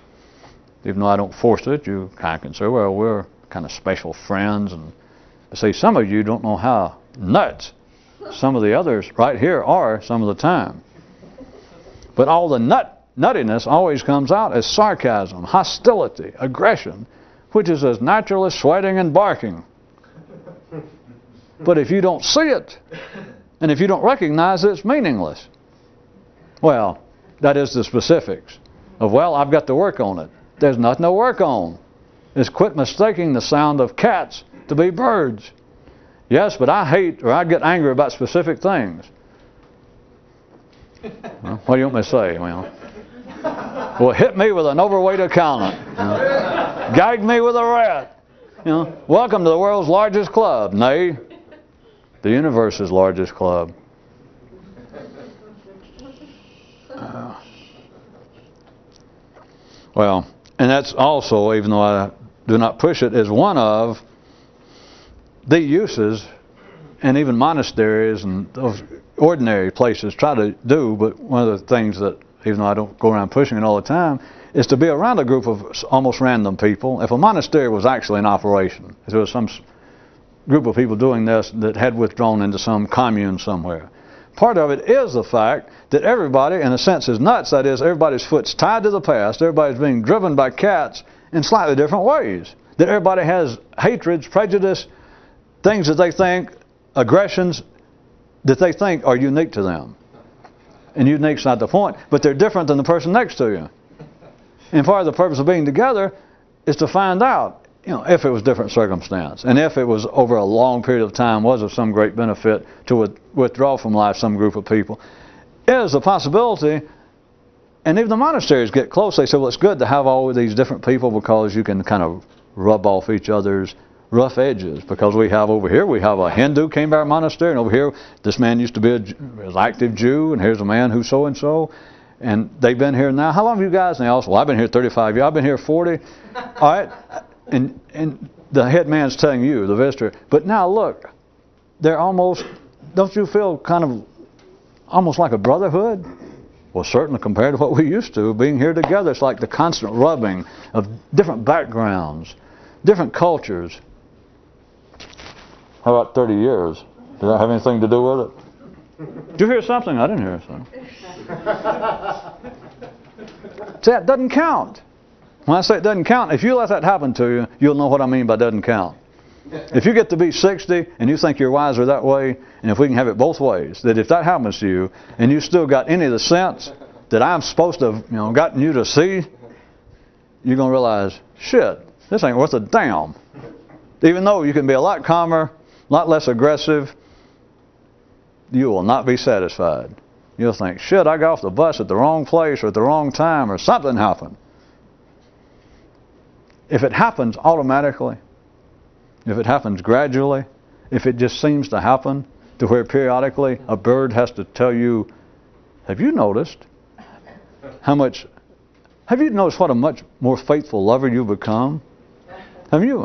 even though I don't force it, you kind of consider, well, we're kind of special friends. And see, some of you don't know how nuts some of the others right here are some of the time. But all the nuttiness always comes out as sarcasm, hostility, aggression, which is as natural as sweating and barking. But if you don't see it, and if you don't recognize it, it's meaningless. Well, that is the specifics of, well, I've got to work on it. There's nothing to work on. It's quit mistaking the sound of cats to be birds. Yes, but I hate or I get angry about specific things. Well, what do you want me to say? Well, hit me with an overweight accountant. Gag me with a rat. Welcome to the world's largest club. Nay, the universe's largest club. Well, and that's also, even though I do not push it, is one of the uses, and even monasteries and those ordinary places try to do, but one of the things that, even though I don't go around pushing it all the time, is to be around a group of almost random people. If a monastery was actually in operation, if there was some group of people doing this that had withdrawn into some commune somewhere, part of it is the fact that everybody, in a sense, is nuts. That is, everybody's foot's tied to the past. Everybody's being driven by cats in slightly different ways. That everybody has hatreds, prejudice, things that they think, aggressions that they think are unique to them. And unique's not the point, but they're different than the person next to you. And part of the purpose of being together is to find out, if it was different circumstance, and if it was over a long period of time, was of some great benefit to withdraw from life some group of people, is a possibility. And even the monasteries get close. They say, well, it's good to have all of these different people because you can kind of rub off each other's rough edges. Because we have over here, we have a Hindu came to our monastery, and over here, this man used to be an active Jew, and here's a man who's so-and-so. And they've been here now. How long have you guys? And they also, well, I've been here 35 years. I've been here 40. All right. And the head man's telling you, the visitor, but now look, they're almost, don't you feel kind of almost like a brotherhood? Well, certainly compared to what we used to, being here together, it's like the constant rubbing of different backgrounds, different cultures. How about 30 years? Did that have anything to do with it? Did you hear something? I didn't hear something. See, that doesn't count. When I say it doesn't count, if you let that happen to you, you'll know what I mean by doesn't count. If you get to be 60 and you think you're wiser that way, and if we can have it both ways, that if that happens to you and you still got any of the sense that I'm supposed to have gotten you to see, you're going to realize, shit, this ain't worth a damn. Even though you can be a lot calmer, a lot less aggressive, you will not be satisfied. You'll think, shit, I got off the bus at the wrong place or at the wrong time or something happened. If it happens automatically, if it happens gradually, if it just seems to happen to where periodically a bird has to tell you, have you noticed what a much more faithful lover you become? Have you,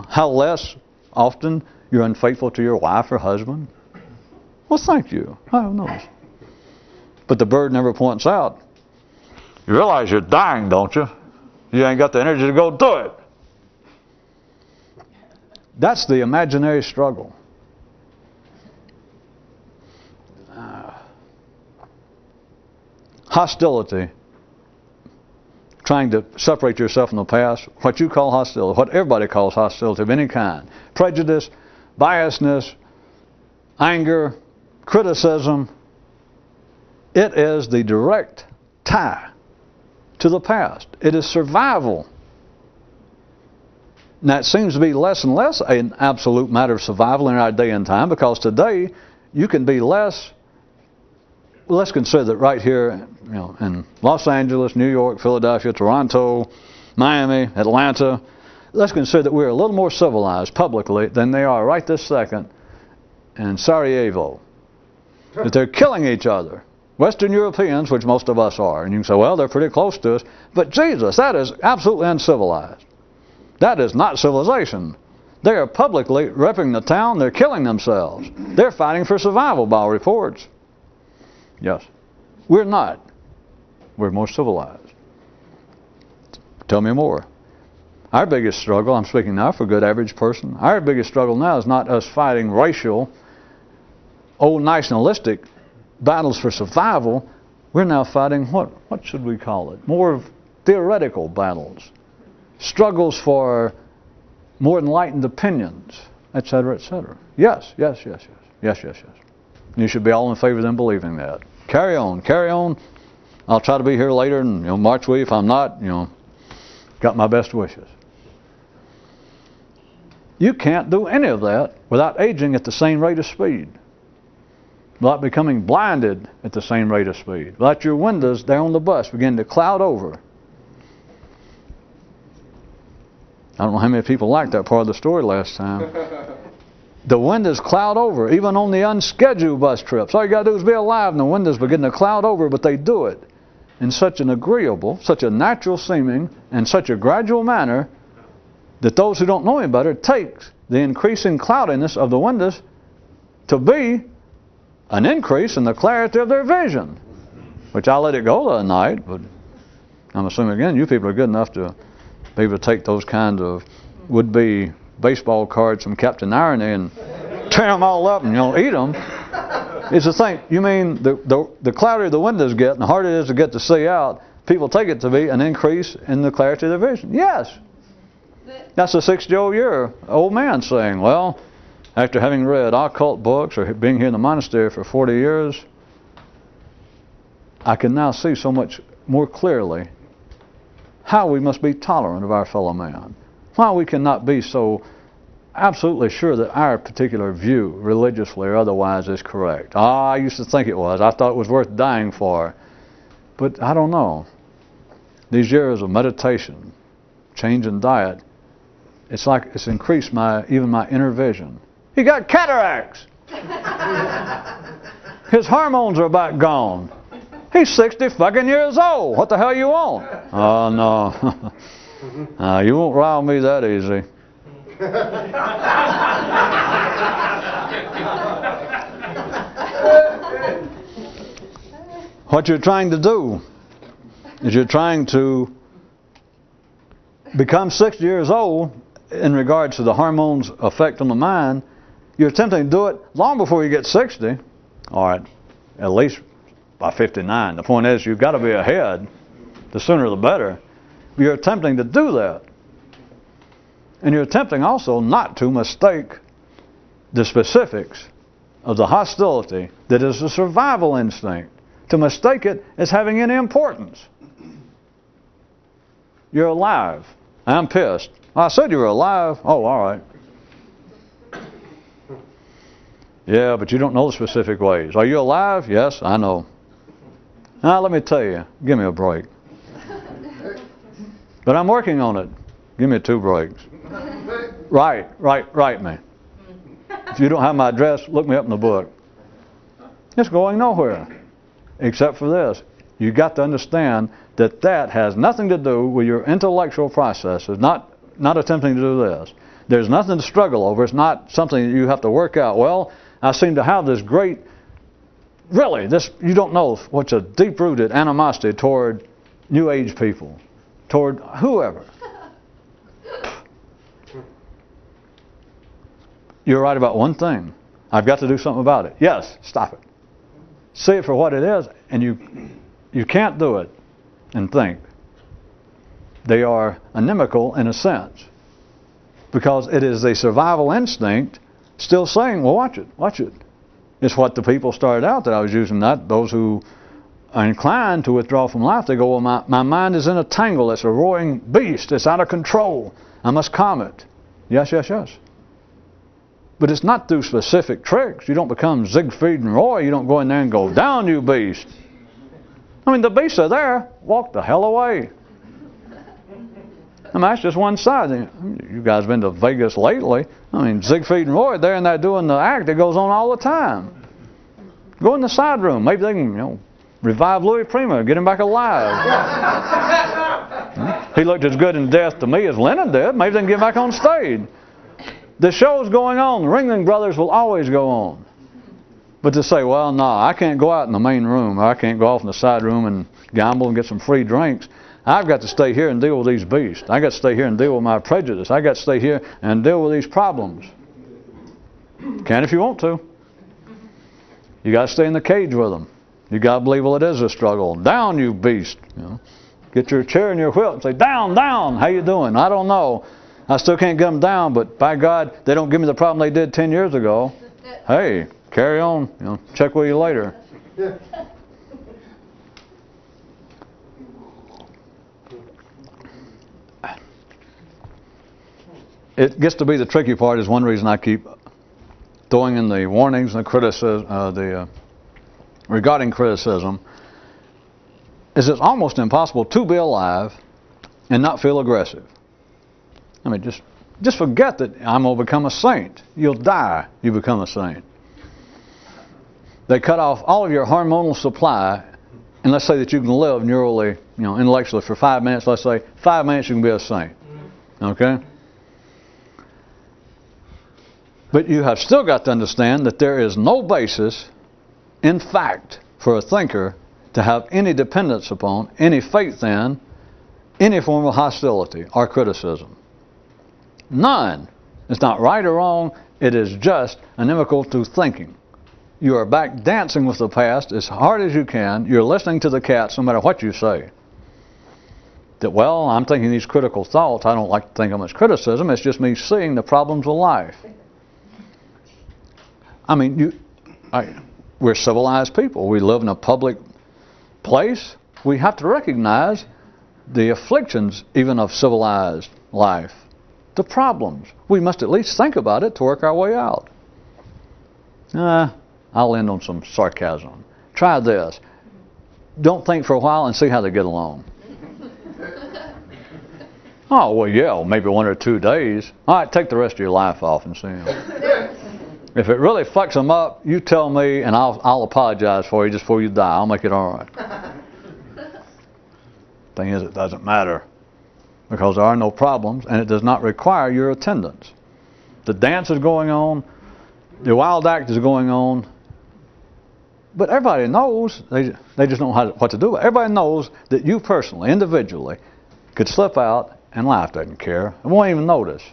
how less often you're unfaithful to your wife or husband? Well, thank you. I have noticed. But the bird never points out, you realize you're dying, don't you? You ain't got the energy to go do it. That's the imaginary struggle. Hostility. Trying to separate yourself from the past. What you call hostility. What everybody calls hostility of any kind. Prejudice, biasness, anger, criticism. It is the direct tie to the past. It is survival. Now, it seems to be less and less an absolute matter of survival in our day and time, because today you can be less. Well, let's consider that right here, in Los Angeles, New York, Philadelphia, Toronto, Miami, Atlanta, let's consider that we're a little more civilized publicly than they are right this second in Sarajevo. That they're killing each other. Western Europeans, which most of us are. And you can say, well, they're pretty close to us. But Jesus, that is absolutely uncivilized. That is not civilization. They are publicly ripping the town. They're killing themselves. They're fighting for survival by all reports. Yes. We're not. We're more civilized. Tell me more. Our biggest struggle, I'm speaking now for a good average person, our biggest struggle now is not us fighting racial, old nationalistic battles for survival. We're now fighting what should we call it? More theoretical battles. Struggles for more enlightened opinions, etc., etc. Yes. You should be all in favor of them believing that. Carry on. I'll try to be here later and march with you. If I'm not, got my best wishes. You can't do any of that without aging at the same rate of speed. Without becoming blinded at the same rate of speed. Without your windows there on the bus begin to cloud over. I don't know how many people liked that part of the story last time. The windows cloud over, even on the unscheduled bus trips. All you got to do is be alive and the windows begin to cloud over, but they do it in such an agreeable, such a natural seeming, and such a gradual manner that those who don't know any better takes the increasing cloudiness of the windows to be an increase in the clarity of their vision. Which I let it go the other night, but I'm assuming again you people are good enough to be able to take those kinds of would-be baseball cards from Captain Irony and tear them all up and eat them. It's the thing. You mean the cloudier the windows get and the harder it is to get to see out, people take it to be an increase in the clarity of their vision. Yes. That's a 60-year old man saying, well, after having read occult books or being here in the monastery for 40 years, I can now see so much more clearly how we must be tolerant of our fellow man. Why we cannot be so absolutely sure that our particular view, religiously or otherwise, is correct. I used to think it was. I thought it was worth dying for. But I don't know. These years of meditation, change in diet, it's like it's increased even my inner vision. He got cataracts. His hormones are about gone. He's 60 fucking years old. What the hell you want? Oh, no. You won't rile me that easy. What you're trying to do is you're trying to become 60 years old in regards to the hormones' effect on the mind. You're attempting to do it long before you get 60. All right, at least by 59. The point is you've got to be ahead. The sooner the better. You're attempting to do that. And you're attempting also not to mistake the specifics of the hostility that is the survival instinct. To mistake it as having any importance. You're alive. I'm pissed. I said you were alive. Oh, all right. Yeah, but you don't know the specific ways. Are you alive? Yes, I know. Now, let me tell you. Give me a break. But I'm working on it. Give me 2 breaks. Write me. If you don't have my address, look me up in the book. It's going nowhere. Except for this. You've got to understand that that has nothing to do with your intellectual processes. Not attempting to do this. There's nothing to struggle over. It's not something you have to work out. Well, I seem to have this great, really, you don't know what's a deep-rooted animosity toward New Age people, toward whoever. You're right about one thing. I've got to do something about it. Yes, stop it. See it for what it is, and you can't do it and think. They are inimical in a sense, because it is a survival instinct still saying, well, watch it. It's what the people started out that I was using, not those who are inclined to withdraw from life. They go, well, my mind is in a tangle. It's a roaring beast. It's out of control. I must calm it. Yes. But it's not through specific tricks. You don't become Siegfried and Roy. You don't go in there and go, down, you beast. I mean, the beasts are there. Walk the hell away. I mean, that's just one side. You guys been to Vegas lately. I mean, Siegfried and Roy, they're in there doing the act that goes on all the time. Go in the side room. Maybe they can, revive Louis Prima, get him back alive. He looked as good in death to me as Lennon did. Maybe they can get back on stage. The show's going on. The Ringling Brothers will always go on. But to say, well, no, I can't go out in the main room, or I can't go off in the side room and gamble and get some free drinks. I've got to stay here and deal with these beasts. I got to stay here and deal with my prejudice. I got to stay here and deal with these problems. Can if you want to. You got to stay in the cage with them. You got to believe, well, it is a struggle. Down, you beast. You know, get your chair and your whip and say, down, down. How you doing? I don't know. I still can't get them down, but by God, they don't give me the problem they did 10 years ago. Hey, carry on. You know, check with you later. It gets to be the tricky part. Is one reason I keep throwing in the warnings and the criticism, regarding criticism. Is it's almost impossible to be alive and not feel aggressive. I mean, just forget that I'm going to become a saint. You'll die. You become a saint. They cut off all of your hormonal supply, and let's say that you can live neurally, intellectually for 5 minutes. Let's say 5 minutes you can be a saint. Okay? But you have still got to understand that there is no basis, in fact, for a thinker to have any dependence upon, any faith in, any form of hostility or criticism. None. It's not right or wrong. It is just inimical to thinking. You are back dancing with the past as hard as you can. You're listening to the cats no matter what you say. That, well, I'm thinking these critical thoughts. I don't like to think of them as criticism. It's just me seeing the problems of life. I mean, we're civilized people. We live in a public place. We have to recognize the afflictions even of civilized life. The problems. We must at least think about it to work our way out. I'll end on some sarcasm. Try this. Don't think for a while and see how they get along. Oh, well, yeah, maybe 1 or 2 days. All right, take the rest of your life off and see them. If it really fucks them up, you tell me and I'll apologize for you just before you die. I'll make it all right. Thing is, it doesn't matter. Because there are no problems, and it does not require your attendance. The dance is going on, the wild act is going on, but everybody knows, they just don't know what to do. Everybody knows that you personally, individually, could slip out, and life doesn't care, and won't even notice.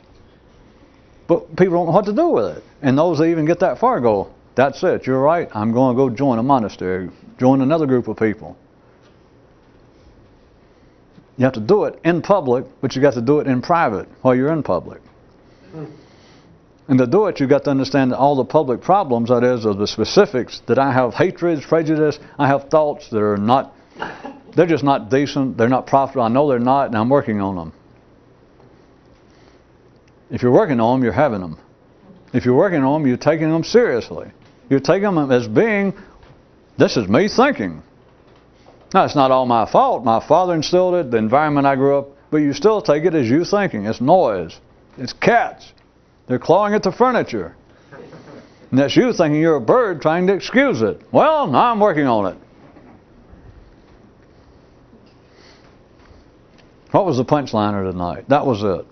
But people don't know what to do with it. And those that even get that far go, that's it, you're right, I'm going to go join a monastery, join another group of people. You have to do it in public, but you got to do it in private while you're in public. And to do it, you've got to understand that all the public problems, that is, of the specifics, that I have hatreds, prejudice, I have thoughts that are not, they're just not decent, they're not profitable, I know they're not, and I'm working on them. If you're working on them, you're having them. If you're working on them, you're taking them seriously. You're taking them as being, this is me thinking. Now, it's not all my fault. My father instilled it, the environment I grew up, but you still take it as you thinking. It's noise. It's cats. They're clawing at the furniture. And that's you thinking you're a bird trying to excuse it. Well, now I'm working on it. What was the punchliner tonight? That was it.